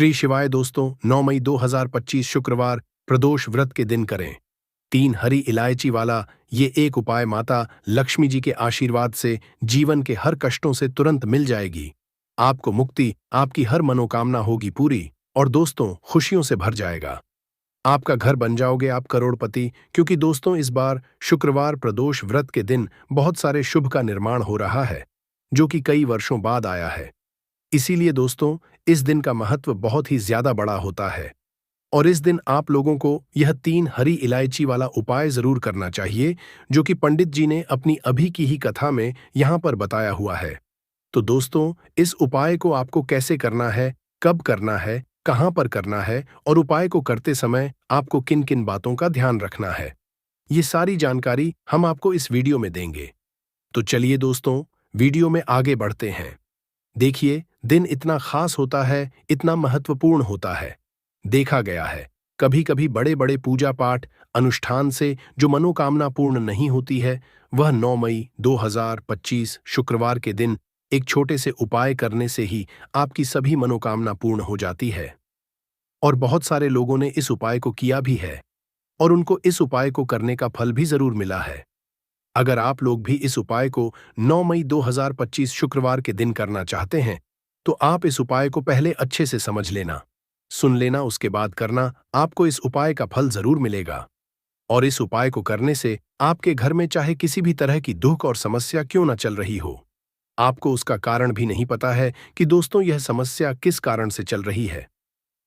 श्री शिवाय दोस्तों, 9 मई 2025 शुक्रवार प्रदोष व्रत के दिन करें। 3 हरी इलायची वाला ये एक उपाय माता लक्ष्मी जी के आशीर्वाद से जीवन के हर कष्टों से तुरंत मिल जाएगी। आपको मुक्ति, आपकी हर मनोकामना होगी पूरी और दोस्तों खुशियों से भर जाएगा। आपका घर बन जाओगे आप करोड़पति, क्योंकि दोस्तों इस बार शुक्रवार प्रदोष व्रत के दिन बहुत सारे शुभ का निर्माण हो रहा है, जो कि कई वर्षों बाद आया है। इसीलिए दोस्तों इस दिन का महत्व बहुत ही ज्यादा बड़ा होता है और इस दिन आप लोगों को यह 3 हरी इलायची वाला उपाय जरूर करना चाहिए, जो कि पंडित जी ने अपनी अभी की ही कथा में यहां पर बताया हुआ है। तो दोस्तों इस उपाय को आपको कैसे करना है, कब करना है, कहां पर करना है और उपाय को करते समय आपको किन किन बातों का ध्यान रखना है, ये सारी जानकारी हम आपको इस वीडियो में देंगे। तो चलिए दोस्तों वीडियो में आगे बढ़ते हैं। देखिए, दिन इतना खास होता है, इतना महत्वपूर्ण होता है। देखा गया है कभी कभी बड़े बड़े पूजा पाठ अनुष्ठान से जो मनोकामना पूर्ण नहीं होती है, वह 9 मई 2025 शुक्रवार के दिन एक छोटे से उपाय करने से ही आपकी सभी मनोकामना पूर्ण हो जाती है। और बहुत सारे लोगों ने इस उपाय को किया भी है और उनको इस उपाय को करने का फल भी जरूर मिला है। अगर आप लोग भी इस उपाय को 9 मई 2025 शुक्रवार के दिन करना चाहते हैं, तो आप इस उपाय को पहले अच्छे से समझ लेना, सुन लेना, उसके बाद करना। आपको इस उपाय का फल जरूर मिलेगा। और इस उपाय को करने से आपके घर में चाहे किसी भी तरह की दुख और समस्या क्यों न चल रही हो, आपको उसका कारण भी नहीं पता है कि दोस्तों यह समस्या किस कारण से चल रही है।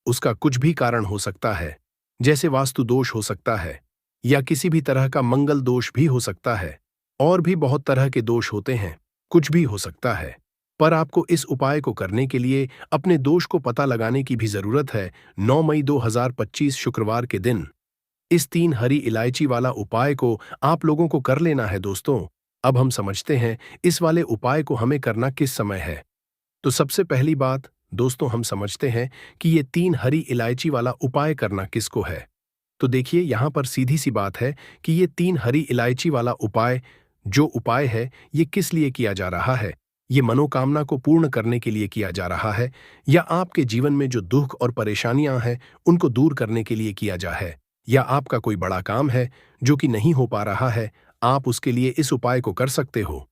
उसका कुछ भी कारण हो सकता है, जैसे वास्तु दोष हो सकता है या किसी भी तरह का मंगल दोष भी हो सकता है, और भी बहुत तरह के दोष होते हैं, कुछ भी हो सकता है। पर आपको इस उपाय को करने के लिए अपने दोष को पता लगाने की भी जरूरत है। 9 मई 2025 शुक्रवार के दिन इस 3 हरी इलायची वाला उपाय को आप लोगों को कर लेना है दोस्तों। अब हम समझते हैं इस वाले उपाय को हमें करना किस समय है। तो सबसे पहली बात दोस्तों हम समझते हैं कि ये 3 हरी इलायची वाला उपाय करना किसको है। तो देखिए यहां पर सीधी सी बात है कि ये 3 हरी इलायची वाला उपाय जो उपाय है, ये किस लिए किया जा रहा है। ये मनोकामना को पूर्ण करने के लिए किया जा रहा है, या आपके जीवन में जो दुख और परेशानियां हैं उनको दूर करने के लिए किया जा है, या आपका कोई बड़ा काम है जो कि नहीं हो पा रहा है, आप उसके लिए इस उपाय को कर सकते हो।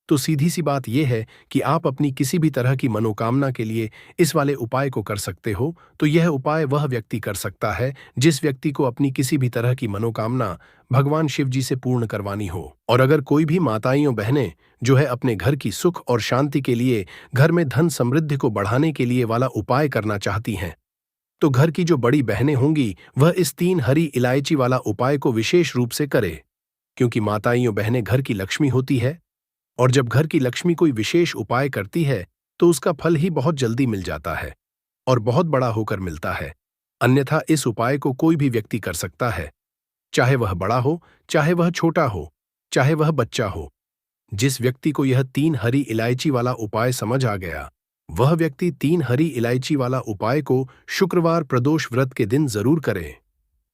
तो सीधी सी बात यह है कि आप अपनी किसी भी तरह की मनोकामना के लिए इस वाले उपाय को कर सकते हो। तो यह उपाय वह व्यक्ति कर सकता है जिस व्यक्ति को अपनी किसी भी तरह की मनोकामना भगवान शिव जी से पूर्ण करवानी हो। और अगर कोई भी माताएं बहनें जो है अपने घर की सुख और शांति के लिए, घर में धन समृद्धि को बढ़ाने के लिए वाला उपाय करना चाहती हैं, तो घर की जो बड़ी बहनें होंगी वह इस 3 हरी इलायची वाला उपाय को विशेष रूप से करे, क्योंकि माताएं बहनें घर की लक्ष्मी होती है और जब घर की लक्ष्मी कोई विशेष उपाय करती है तो उसका फल ही बहुत जल्दी मिल जाता है और बहुत बड़ा होकर मिलता है। अन्यथा इस उपाय को कोई भी व्यक्ति कर सकता है, चाहे वह बड़ा हो, चाहे वह छोटा हो, चाहे वह बच्चा हो। जिस व्यक्ति को यह 3 हरी इलायची वाला उपाय समझ आ गया, वह व्यक्ति 3 हरी इलायची वाला उपाय को शुक्रवार प्रदोष व्रत के दिन जरूर करे,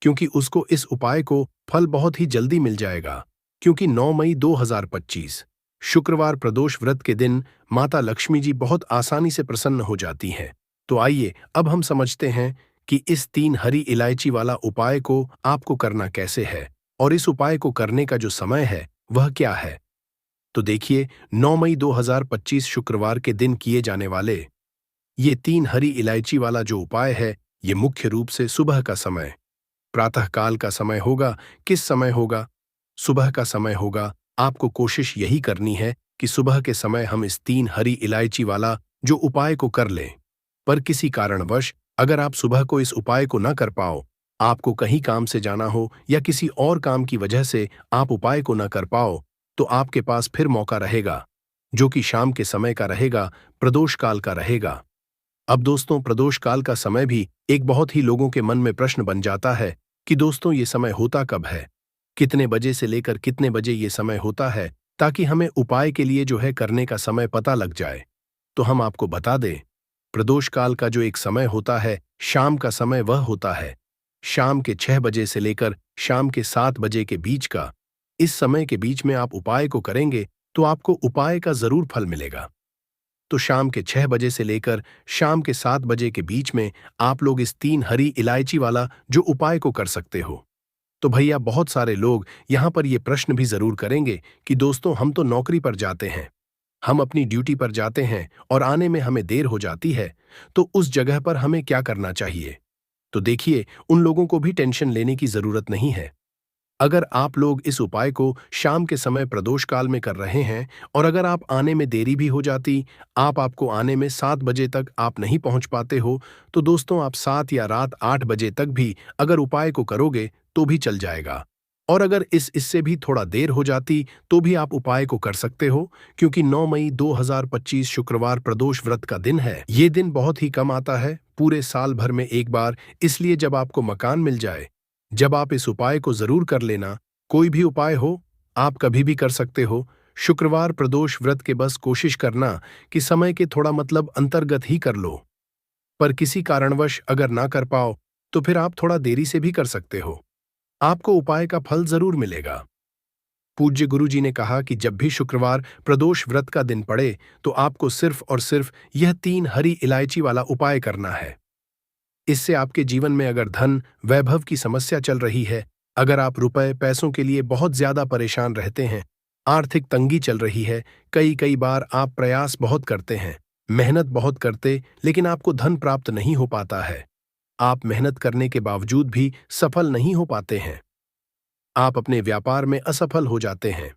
क्योंकि उसको इस उपाय को फल बहुत ही जल्दी मिल जाएगा। क्योंकि 9 मई 2025 शुक्रवार प्रदोष व्रत के दिन माता लक्ष्मी जी बहुत आसानी से प्रसन्न हो जाती हैं। तो आइए अब हम समझते हैं कि इस 3 हरी इलायची वाला उपाय को आपको करना कैसे है और इस उपाय को करने का जो समय है वह क्या है। तो देखिए 9 मई 2025 शुक्रवार के दिन किए जाने वाले ये 3 हरी इलायची वाला जो उपाय है, ये मुख्य रूप से सुबह का समय, प्रातःकाल का समय होगा। किस समय होगा? सुबह का समय होगा। आपको कोशिश यही करनी है कि सुबह के समय हम इस 3 हरी इलायची वाला जो उपाय को कर लें। पर किसी कारणवश अगर आप सुबह को इस उपाय को न कर पाओ, आपको कहीं काम से जाना हो या किसी और काम की वजह से आप उपाय को न कर पाओ, तो आपके पास फिर मौका रहेगा, जो कि शाम के समय का रहेगा, प्रदोष काल का रहेगा। अब दोस्तों प्रदोष काल का समय भी एक बहुत ही लोगों के मन में प्रश्न बन जाता है कि दोस्तों ये समय होता कब है, कितने बजे से लेकर कितने बजे ये समय होता है, ताकि हमें उपाय के लिए जो है करने का समय पता लग जाए। तो हम आपको बता दें, प्रदोष काल का जो एक समय होता है, शाम का समय, वह होता है शाम के 6 बजे से लेकर शाम के 7 बजे के बीच का। इस समय के बीच में आप उपाय को करेंगे तो आपको उपाय का जरूर फल मिलेगा। तो शाम के 6 बजे से लेकर शाम के 7 बजे के बीच में आप लोग इस 3 हरी इलायची वाला जो उपाय को कर सकते हो। तो भैया बहुत सारे लोग यहाँ पर ये प्रश्न भी जरूर करेंगे कि दोस्तों हम तो नौकरी पर जाते हैं, हम अपनी ड्यूटी पर जाते हैं और आने में हमें देर हो जाती है, तो उस जगह पर हमें क्या करना चाहिए? तो देखिए, उन लोगों को भी टेंशन लेने की जरूरत नहीं है। अगर आप लोग इस उपाय को शाम के समय प्रदोष काल में कर रहे हैं और अगर आप आने में देरी भी हो जाती, आपको आने में 7 बजे तक आप नहीं पहुंच पाते हो, तो दोस्तों आप 7 या रात 8 बजे तक भी अगर उपाय को करोगे तो भी चल जाएगा। और अगर इससे भी थोड़ा देर हो जाती तो भी आप उपाय को कर सकते हो, क्योंकि 9 मई 2025 शुक्रवार प्रदोष व्रत का दिन है। ये दिन बहुत ही कम आता है, पूरे साल भर में एक बार, इसलिए जब आपको मकान मिल जाए, जब आप इस उपाय को जरूर कर लेना। कोई भी उपाय हो, आप कभी भी कर सकते हो। शुक्रवार प्रदोष व्रत के बस कोशिश करना कि समय के थोड़ा मतलब अंतर्गत ही कर लो। पर किसी कारणवश अगर ना कर पाओ तो फिर आप थोड़ा देरी से भी कर सकते हो, आपको उपाय का फल जरूर मिलेगा। पूज्य गुरु जी ने कहा कि जब भी शुक्रवार प्रदोष व्रत का दिन पड़े तो आपको सिर्फ और सिर्फ यह 3 हरी इलायची वाला उपाय करना है। इससे आपके जीवन में अगर धन वैभव की समस्या चल रही है, अगर आप रुपए पैसों के लिए बहुत ज्यादा परेशान रहते हैं, आर्थिक तंगी चल रही है, कई कई बार आप प्रयास बहुत करते हैं, मेहनत बहुत करते, लेकिन आपको धन प्राप्त नहीं हो पाता है, आप मेहनत करने के बावजूद भी सफल नहीं हो पाते हैं, आप अपने व्यापार में असफल हो जाते हैं,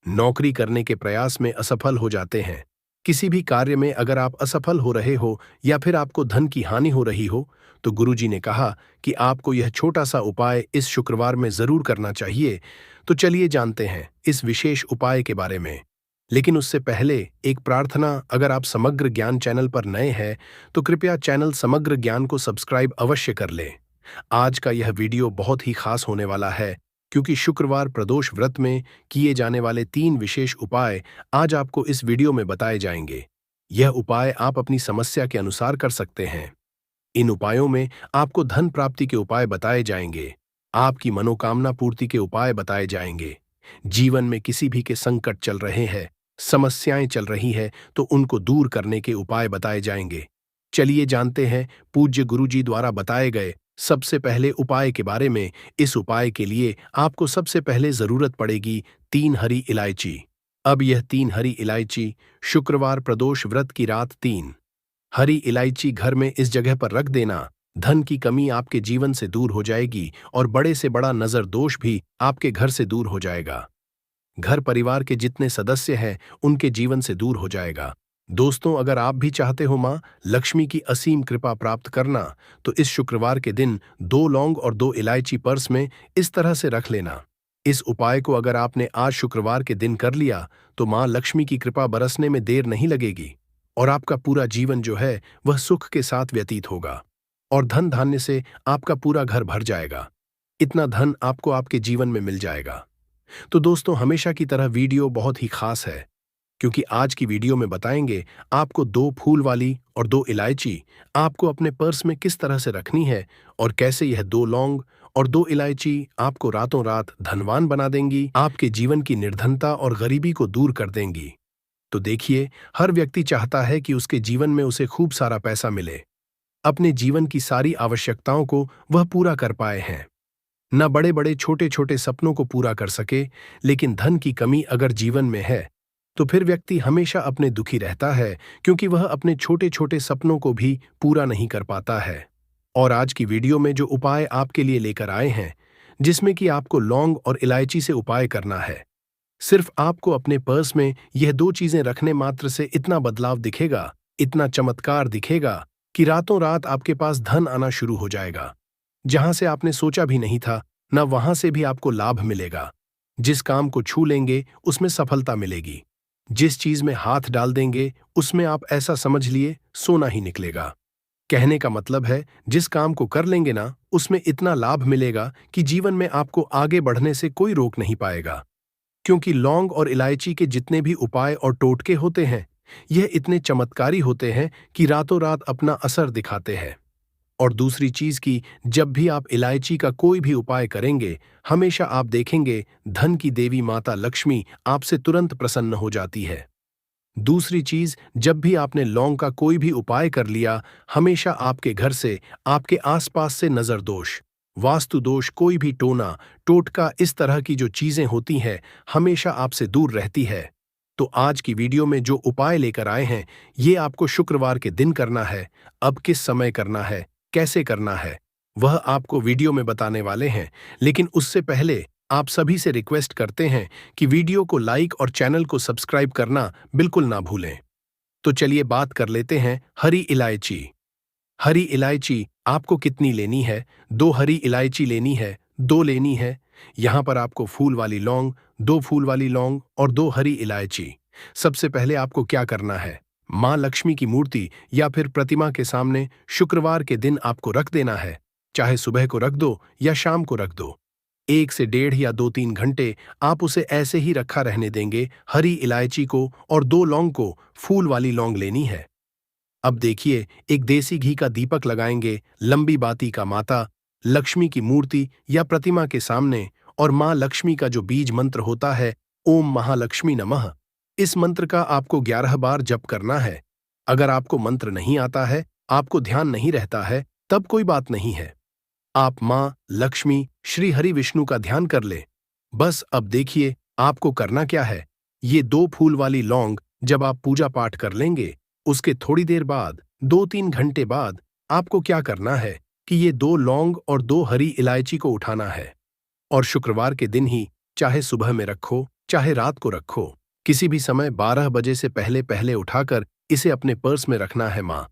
नौकरी करने के प्रयास में असफल हो जाते हैं, किसी भी कार्य में अगर आप असफल हो रहे हो या फिर आपको धन की हानि हो रही हो, तो गुरुजी ने कहा कि आपको यह छोटा सा उपाय इस शुक्रवार में जरूर करना चाहिए। तो चलिए जानते हैं इस विशेष उपाय के बारे में। लेकिन उससे पहले एक प्रार्थना, अगर आप समग्र ज्ञान चैनल पर नए हैं तो कृपया चैनल समग्र ज्ञान को सब्सक्राइब अवश्य कर लें। आज का यह वीडियो बहुत ही खास होने वाला है, क्योंकि शुक्रवार प्रदोष व्रत में किए जाने वाले 3 विशेष उपाय आज आपको इस वीडियो में बताए जाएंगे। यह उपाय आप अपनी समस्या के अनुसार कर सकते हैं। इन उपायों में आपको धन प्राप्ति के उपाय बताए जाएंगे, आपकी मनोकामना पूर्ति के उपाय बताए जाएंगे। जीवन में किसी भी के संकट चल रहे हैं, समस्याएं चल रही है, तो उनको दूर करने के उपाय बताए जाएंगे। चलिए जानते हैं पूज्य गुरुजी द्वारा बताए गए सबसे पहले उपाय के बारे में। इस उपाय के लिए आपको सबसे पहले जरूरत पड़ेगी 3 हरी इलायची। अब यह 3 हरी इलायची शुक्रवार प्रदोष व्रत की रात 3 हरी इलायची घर में इस जगह पर रख देना। धन की कमी आपके जीवन से दूर हो जाएगी और बड़े से बड़ा नजर दोष भी आपके घर से दूर हो जाएगा। घर परिवार के जितने सदस्य हैं उनके जीवन से दूर हो जाएगा। दोस्तों, अगर आप भी चाहते हो मां लक्ष्मी की असीम कृपा प्राप्त करना, तो इस शुक्रवार के दिन 2 लौंग और 2 इलायची पर्स में इस तरह से रख लेना। इस उपाय को अगर आपने आज शुक्रवार के दिन कर लिया तो मां लक्ष्मी की कृपा बरसने में देर नहीं लगेगी और आपका पूरा जीवन जो है वह सुख के साथ व्यतीत होगा और धन धान्य से आपका पूरा घर भर जाएगा। इतना धन आपको आपके जीवन में मिल जाएगा। तो दोस्तों, हमेशा की तरह वीडियो बहुत ही खास है, क्योंकि आज की वीडियो में बताएंगे आपको 2 फूल वाली और 2 इलायची आपको अपने पर्स में किस तरह से रखनी है और कैसे यह 2 लौंग और 2 इलायची आपको रातों रात धनवान बना देंगी, आपके जीवन की निर्धनता और गरीबी को दूर कर देंगी। तो देखिए, हर व्यक्ति चाहता है कि उसके जीवन में उसे खूब सारा पैसा मिले, अपने जीवन की सारी आवश्यकताओं को वह पूरा कर पाए हैं, न बड़े बड़े छोटे छोटे सपनों को पूरा कर सके। लेकिन धन की कमी अगर जीवन में है तो फिर व्यक्ति हमेशा अपने दुखी रहता है, क्योंकि वह अपने छोटे छोटे सपनों को भी पूरा नहीं कर पाता है। और आज की वीडियो में जो उपाय आपके लिए लेकर आए हैं, जिसमें कि आपको लौंग और इलायची से उपाय करना है, सिर्फ आपको अपने पर्स में यह 2 चीजें रखने मात्र से इतना बदलाव दिखेगा, इतना चमत्कार दिखेगा कि रातों रात आपके पास धन आना शुरू हो जाएगा। जहां से आपने सोचा भी नहीं था, न वहां से भी आपको लाभ मिलेगा। जिस काम को छू लेंगे उसमें सफलता मिलेगी, जिस चीज में हाथ डाल देंगे उसमें आप ऐसा समझ लिए सोना ही निकलेगा। कहने का मतलब है, जिस काम को कर लेंगे ना उसमें इतना लाभ मिलेगा कि जीवन में आपको आगे बढ़ने से कोई रोक नहीं पाएगा। क्योंकि लौंग और इलायची के जितने भी उपाय और टोटके होते हैं, यह इतने चमत्कारी होते हैं कि रातों रात अपना असर दिखाते हैं। और दूसरी चीज की, जब भी आप इलायची का कोई भी उपाय करेंगे, हमेशा आप देखेंगे धन की देवी माता लक्ष्मी आपसे तुरंत प्रसन्न हो जाती है। दूसरी चीज, जब भी आपने लौंग का कोई भी उपाय कर लिया, हमेशा आपके घर से, आपके आसपास से नजर दोष, वास्तु दोष, कोई भी टोना टोटका, इस तरह की जो चीजें होती हैं, हमेशा आपसे दूर रहती है। तो आज की वीडियो में जो उपाय लेकर आए हैं, ये आपको शुक्रवार के दिन करना है। अब किस समय करना है, कैसे करना है, वह आपको वीडियो में बताने वाले हैं। लेकिन उससे पहले आप सभी से रिक्वेस्ट करते हैं कि वीडियो को लाइक और चैनल को सब्सक्राइब करना बिल्कुल ना भूलें। तो चलिए बात कर लेते हैं हरी इलायची। हरी इलायची आपको कितनी लेनी है? 2 हरी इलायची लेनी है, 2 लेनी है। यहां पर आपको फूल वाली लौंग, 2 फूल वाली लौंग और 2 हरी इलायची। सबसे पहले आपको क्या करना है? मां लक्ष्मी की मूर्ति या फिर प्रतिमा के सामने शुक्रवार के दिन आपको रख देना है। चाहे सुबह को रख दो या शाम को रख दो। 1 से 1.5 या 2-3 घंटे आप उसे ऐसे ही रखा रहने देंगे। हरी इलायची को और 2 लौंग को, फूल वाली लौंग लेनी है। अब देखिए, एक देसी घी का दीपक लगाएंगे लंबी बाती का माता लक्ष्मी की मूर्ति या प्रतिमा के सामने, और मां लक्ष्मी का जो बीज मंत्र होता है, ओम महालक्ष्मी नमः, इस मंत्र का आपको 11 बार जप करना है। अगर आपको मंत्र नहीं आता है, आपको ध्यान नहीं रहता है, तब कोई बात नहीं है। आप मां लक्ष्मी, श्री हरि विष्णु का ध्यान कर ले। बस अब देखिए आपको करना क्या है। ये 2 फूल वाली लौंग जब आप पूजा पाठ कर लेंगे, उसके थोड़ी देर बाद, 2-3 घंटे बाद, आपको क्या करना है कि ये 2 लौंग और 2 हरी इलायची को उठाना है, और शुक्रवार के दिन ही, चाहे सुबह में रखो, चाहे रात को रखो, किसी भी समय 12 बजे से पहले पहले उठाकर इसे अपने पर्स में रखना है। मां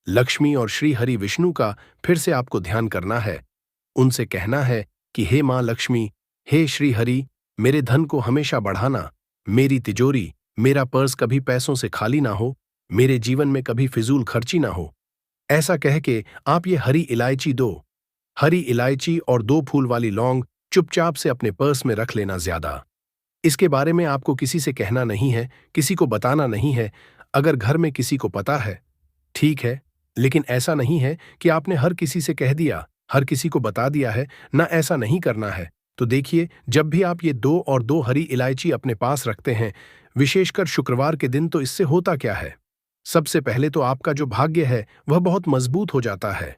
लक्ष्मी और श्री हरि विष्णु का फिर से आपको ध्यान करना है। उनसे कहना है कि हे मां लक्ष्मी, हे श्री हरि, मेरे धन को हमेशा बढ़ाना, मेरी तिजोरी, मेरा पर्स कभी पैसों से खाली ना हो, मेरे जीवन में कभी फिजूल खर्ची ना हो। ऐसा कह के आप ये हरी इलायची, 2 हरी इलायची और 2 फूल वाली लौंग चुपचाप से अपने पर्स में रख लेना। ज्यादा इसके बारे में आपको किसी से कहना नहीं है, किसी को बताना नहीं है। अगर घर में किसी को पता है, ठीक है, लेकिन ऐसा नहीं है कि आपने हर किसी से कह दिया, हर किसी को बता दिया है ना, ऐसा नहीं करना है। तो देखिए, जब भी आप ये 2 और 2 हरी इलायची अपने पास रखते हैं, विशेषकर शुक्रवार के दिन, तो इससे होता क्या है? सबसे पहले तो आपका जो भाग्य है वह बहुत मजबूत हो जाता है।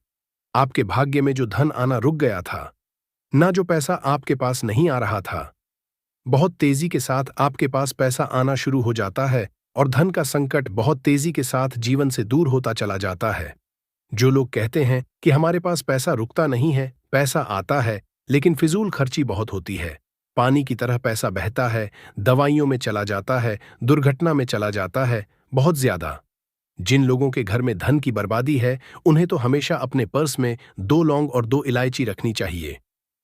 आपके भाग्य में जो धन आना रुक गया था, ना जो पैसा आपके पास नहीं आ रहा था, बहुत तेजी के साथ आपके पास पैसा आना शुरू हो जाता है, और धन का संकट बहुत तेजी के साथ जीवन से दूर होता चला जाता है। जो लोग कहते हैं कि हमारे पास पैसा रुकता नहीं है, पैसा आता है लेकिन फिजूल खर्ची बहुत होती है, पानी की तरह पैसा बहता है, दवाइयों में चला जाता है, दुर्घटना में चला जाता है, बहुत ज्यादा। जिन लोगों के घर में धन की बर्बादी है, उन्हें तो हमेशा अपने पर्स में 2 लौंग और 2 इलायची रखनी चाहिए।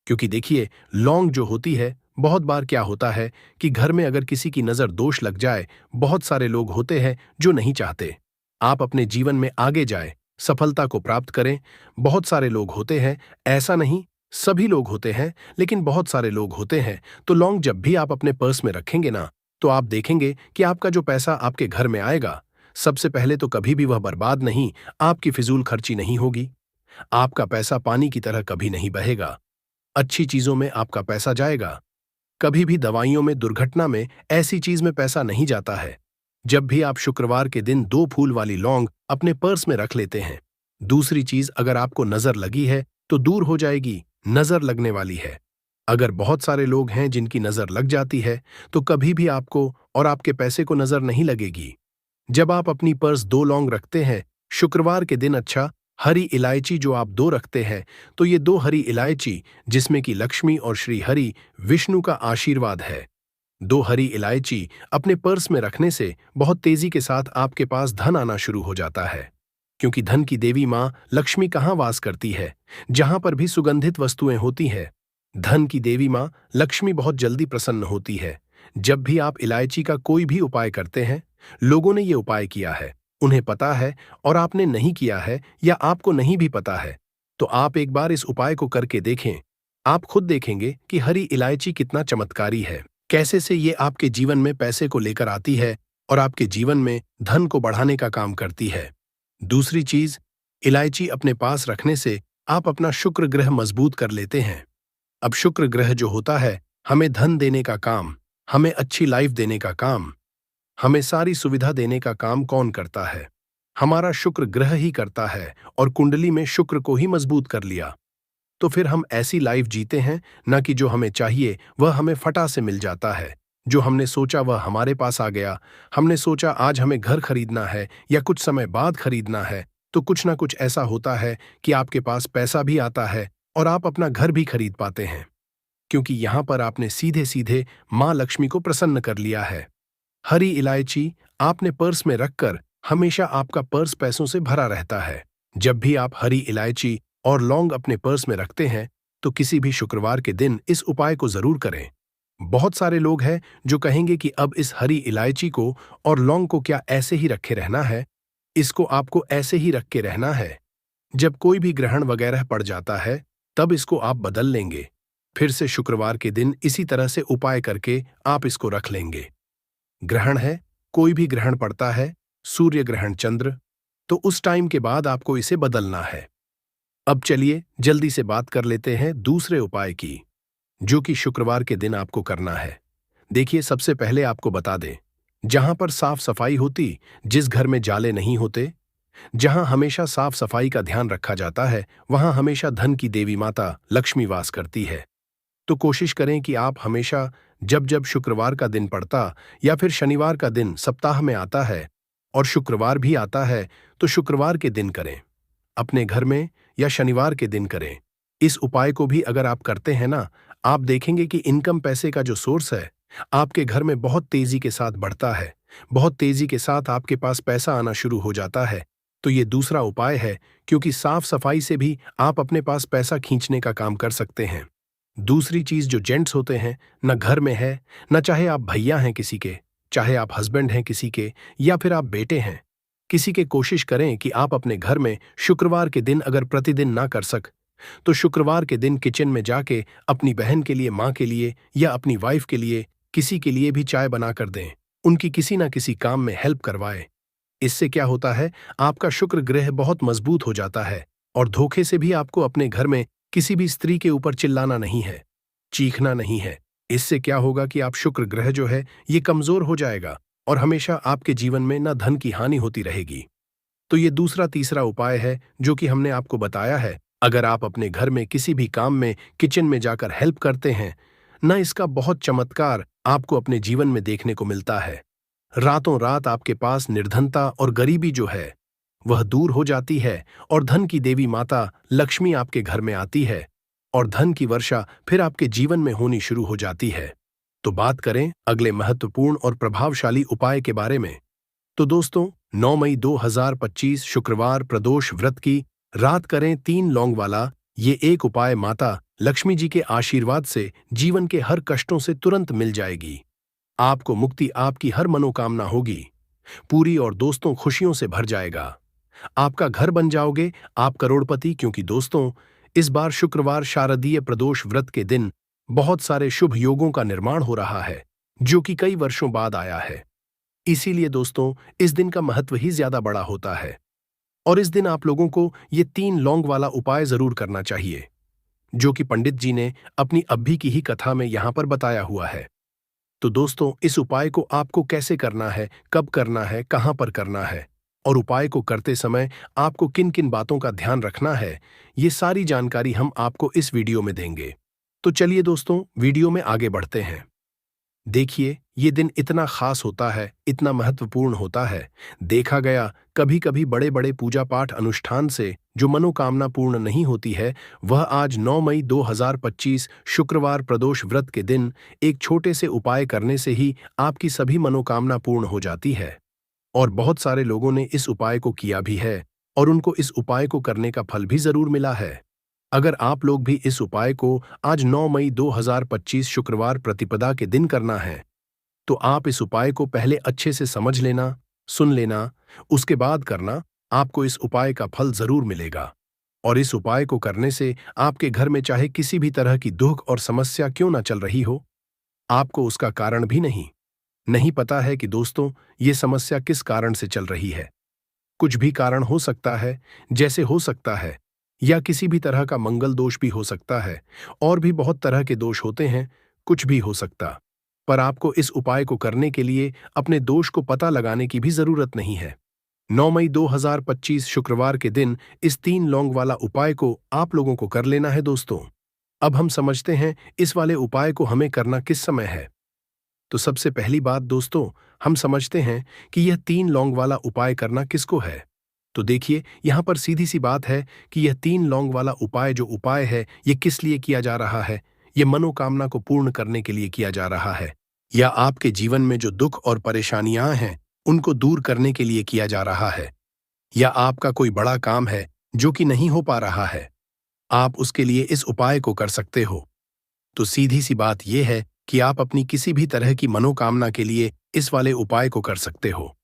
क्योंकि देखिए, लौंग जो होती है, बहुत बार क्या होता है कि घर में अगर किसी की नजर दोष लग जाए, बहुत सारे लोग होते हैं जो नहीं चाहते आप अपने जीवन में आगे जाए, सफलता को प्राप्त करें। बहुत सारे लोग होते हैं, ऐसा नहीं सभी लोग होते हैं, लेकिन बहुत सारे लोग होते हैं। तो लौंग जब भी आप अपने पर्स में रखेंगे ना, तो आप देखेंगे कि आपका जो पैसा आपके घर में आएगा, सबसे पहले तो कभी भी वह बर्बाद नहीं, आपकी फिजूल खर्ची नहीं होगी। आपका पैसा पानी की तरह कभी नहीं बहेगा, अच्छी चीजों में आपका पैसा जाएगा। कभी भी दवाइयों में, दुर्घटना में, ऐसी चीज में पैसा नहीं जाता है। जब भी आप शुक्रवार के दिन 2 फूल वाली लौंग अपने पर्स में रख लेते हैं। दूसरी चीज, अगर आपको नजर लगी है तो दूर हो जाएगी, नजर लगने वाली है। अगर बहुत सारे लोग हैं जिनकी नजर लग जाती है, तो कभी भी आपको और आपके पैसे को नजर नहीं लगेगी। जब आप अपनी पर्स 2 लौंग रखते हैं शुक्रवार के दिन, अच्छा, हरी इलायची जो आप 2 रखते हैं, तो ये 2 हरी इलायची जिसमें कि लक्ष्मी और श्री हरि विष्णु का आशीर्वाद है, 2 हरी इलायची अपने पर्स में रखने से बहुत तेजी के साथ आपके पास धन आना शुरू हो जाता है। क्योंकि धन की देवी मां लक्ष्मी कहाँ वास करती है? जहां पर भी सुगंधित वस्तुएं होती है, धन की देवी मां लक्ष्मी बहुत जल्दी प्रसन्न होती है। जब भी आप इलायची का कोई भी उपाय करते हैं, लोगों ने ये उपाय किया है, उन्हें पता है, और आपने नहीं किया है या आपको नहीं भी पता है, तो आप एक बार इस उपाय को करके देखें। आप खुद देखेंगे कि हरी इलायची कितना चमत्कारी है, कैसे से ये आपके जीवन में पैसे को लेकर आती है और आपके जीवन में धन को बढ़ाने का काम करती है। दूसरी चीज, इलायची अपने पास रखने से आप अपना शुक्र ग्रह मजबूत कर लेते हैं। अब शुक्र ग्रह जो होता है, हमें धन देने का काम, हमें अच्छी लाइफ देने का काम, हमें सारी सुविधा देने का काम कौन करता है? हमारा शुक्र ग्रह ही करता है, और कुंडली में शुक्र को ही मजबूत कर लिया तो फिर हम ऐसी लाइफ जीते हैं न कि जो हमें चाहिए वह हमें फटा से मिल जाता है। जो हमने सोचा वह हमारे पास आ गया। हमने सोचा आज हमें घर खरीदना है या कुछ समय बाद खरीदना है, तो कुछ ना कुछ ऐसा होता है कि आपके पास पैसा भी आता है और आप अपना घर भी खरीद पाते हैं, क्योंकि यहां पर आपने सीधे सीधे माँ लक्ष्मी को प्रसन्न कर लिया है। हरी इलायची आपने पर्स में रखकर हमेशा आपका पर्स पैसों से भरा रहता है। जब भी आप हरी इलायची और लौंग अपने पर्स में रखते हैं तो किसी भी शुक्रवार के दिन इस उपाय को जरूर करें। बहुत सारे लोग हैं जो कहेंगे कि अब इस हरी इलायची को और लौंग को क्या ऐसे ही रखे रहना है, इसको आपको ऐसे ही रख के रहना है। जब कोई भी ग्रहण वगैरह पड़ जाता है तब इसको आप बदल लेंगे। फिर से शुक्रवार के दिन इसी तरह से उपाय करके आप इसको रख लेंगे। ग्रहण है, कोई भी ग्रहण पड़ता है, सूर्य ग्रहण, चंद्र, तो उस टाइम के बाद आपको इसे बदलना है। अब चलिए जल्दी से बात कर लेते हैं दूसरे उपाय की, जो कि शुक्रवार के दिन आपको करना है। देखिए, सबसे पहले आपको बता दें, जहां पर साफ सफाई होती, जिस घर में जाले नहीं होते, जहां हमेशा साफ सफाई का ध्यान रखा जाता है, वहां हमेशा धन की देवी माता लक्ष्मी वास करती है। तो कोशिश करें कि आप हमेशा जब जब शुक्रवार का दिन पड़ता या फिर शनिवार का दिन सप्ताह में आता है और शुक्रवार भी आता है तो शुक्रवार के दिन करें, अपने घर में, या शनिवार के दिन करें। इस उपाय को भी अगर आप करते हैं ना, आप देखेंगे कि इनकम, पैसे का जो सोर्स है, आपके घर में बहुत तेजी के साथ बढ़ता है। बहुत तेजी के साथ आपके पास पैसा आना शुरू हो जाता है। तो ये दूसरा उपाय है, क्योंकि साफ सफाई से भी आप अपने पास पैसा खींचने का काम कर सकते हैं। दूसरी चीज, जो जेंट्स होते हैं, न घर में है, न चाहे आप भैया हैं किसी के, चाहे आप हस्बैंड हैं किसी के, या फिर आप बेटे हैं किसी के, कोशिश करें कि आप अपने घर में शुक्रवार के दिन अगर प्रतिदिन ना कर सक तो शुक्रवार के दिन किचन में जाके अपनी बहन के लिए, माँ के लिए, या अपनी वाइफ के लिए, किसी के लिए भी चाय बना कर दें, उनकी किसी ना किसी काम में हेल्प करवाएं। इससे क्या होता है, आपका शुक्र ग्रह बहुत मजबूत हो जाता है और धोखे से भी आपको अपने घर में किसी भी स्त्री के ऊपर चिल्लाना नहीं है, चीखना नहीं है। इससे क्या होगा कि आप शुक्र ग्रह जो है ये कमजोर हो जाएगा और हमेशा आपके जीवन में न धन की हानि होती रहेगी। तो ये दूसरा तीसरा उपाय है जो कि हमने आपको बताया है। अगर आप अपने घर में किसी भी काम में किचन में जाकर हेल्प करते हैं न, इसका बहुत चमत्कार आपको अपने जीवन में देखने को मिलता है। रातों रात आपके पास निर्धनता और गरीबी जो है वह दूर हो जाती है और धन की देवी माता लक्ष्मी आपके घर में आती है और धन की वर्षा फिर आपके जीवन में होनी शुरू हो जाती है। तो बात करें अगले महत्वपूर्ण और प्रभावशाली उपाय के बारे में। तो दोस्तों, 9 मई 2025 शुक्रवार प्रदोष व्रत की रात करें 3 लौंग वाला ये एक उपाय। माता लक्ष्मी जी के आशीर्वाद से जीवन के हर कष्टों से तुरंत मिल जाएगी। आपको मुक्ति, आपकी हर मनोकामना होगी पूरी और दोस्तों खुशियों से भर जाएगा। आपका घर बन जाओगे, आप करोड़पति। क्योंकि दोस्तों, इस बार शुक्रवार शारदीय प्रदोष व्रत के दिन बहुत सारे शुभ योगों का निर्माण हो रहा है जो कि कई वर्षों बाद आया है। इसीलिए दोस्तों, इस दिन का महत्व ही ज्यादा बड़ा होता है और इस दिन आप लोगों को ये 3 लौंग वाला उपाय जरूर करना चाहिए, जो कि पंडित जी ने अपनी अभी की ही कथा में यहां पर बताया हुआ है। तो दोस्तों, इस उपाय को आपको कैसे करना है, कब करना है, कहां पर करना है और उपाय को करते समय आपको किन किन बातों का ध्यान रखना है, ये सारी जानकारी हम आपको इस वीडियो में देंगे। तो चलिए दोस्तों, वीडियो में आगे बढ़ते हैं। देखिए, ये दिन इतना खास होता है, इतना महत्वपूर्ण होता है। देखा गया कभी कभी बड़े बड़े पूजा पाठ अनुष्ठान से जो मनोकामना पूर्ण नहीं होती है, वह आज 9 मई 2025 शुक्रवार प्रदोष व्रत के दिन एक छोटे से उपाय करने से ही आपकी सभी मनोकामना पूर्ण हो जाती है। और बहुत सारे लोगों ने इस उपाय को किया भी है और उनको इस उपाय को करने का फल भी जरूर मिला है। अगर आप लोग भी इस उपाय को आज 9 मई 2025 शुक्रवार प्रतिपदा के दिन करना है, तो आप इस उपाय को पहले अच्छे से समझ लेना, सुन लेना, उसके बाद करना। आपको इस उपाय का फल जरूर मिलेगा और इस उपाय को करने से आपके घर में चाहे किसी भी तरह की दुख और समस्या क्यों ना चल रही हो, आपको उसका कारण भी नहीं पता है कि दोस्तों ये समस्या किस कारण से चल रही है। कुछ भी कारण हो सकता है, जैसे हो सकता है या किसी भी तरह का मंगल दोष भी हो सकता है, और भी बहुत तरह के दोष होते हैं, कुछ भी हो सकता। पर आपको इस उपाय को करने के लिए अपने दोष को पता लगाने की भी जरूरत नहीं है। 9 मई 2025 शुक्रवार के दिन इस 3 लौंग वाला उपाय को आप लोगों को कर लेना है दोस्तों। अब हम समझते हैं इस वाले उपाय को हमें करना किस समय है। तो सबसे पहली बात दोस्तों, हम समझते हैं कि यह 3 लौंग वाला उपाय करना किसको है। तो देखिए, यहां पर सीधी सी बात है कि यह 3 लौंग वाला उपाय जो उपाय है, यह किस लिए किया जा रहा है। यह मनोकामना को पूर्ण करने के लिए किया जा रहा है, या आपके जीवन में जो दुख और परेशानियां हैं उनको दूर करने के लिए किया जा रहा है, या आपका कोई बड़ा काम है जो कि नहीं हो पा रहा है, आप उसके लिए इस उपाय को कर सकते हो। तो सीधी सी बात यह है कि आप अपनी किसी भी तरह की मनोकामना के लिए इस वाले उपाय को कर सकते हो।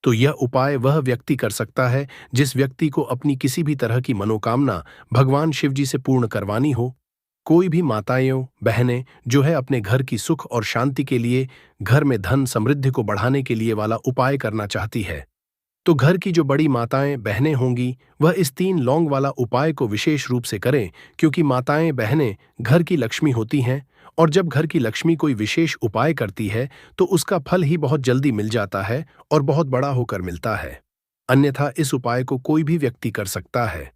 तो यह उपाय वह व्यक्ति कर सकता है जिस व्यक्ति को अपनी किसी भी तरह की मनोकामना भगवान शिव जी से पूर्ण करवानी हो। कोई भी माताएं बहनें जो है अपने घर की सुख और शांति के लिए, घर में धन समृद्धि को बढ़ाने के लिए वाला उपाय करना चाहती है, तो घर की जो बड़ी माताएं बहनें होंगी वह इस 3 लौंग वाला उपाय को विशेष रूप से करें, क्योंकि माताएं बहनें घर की लक्ष्मी होती हैं, और जब घर की लक्ष्मी कोई विशेष उपाय करती है तो उसका फल ही बहुत जल्दी मिल जाता है और बहुत बड़ा होकर मिलता है। अन्यथा इस उपाय को कोई भी व्यक्ति कर सकता है,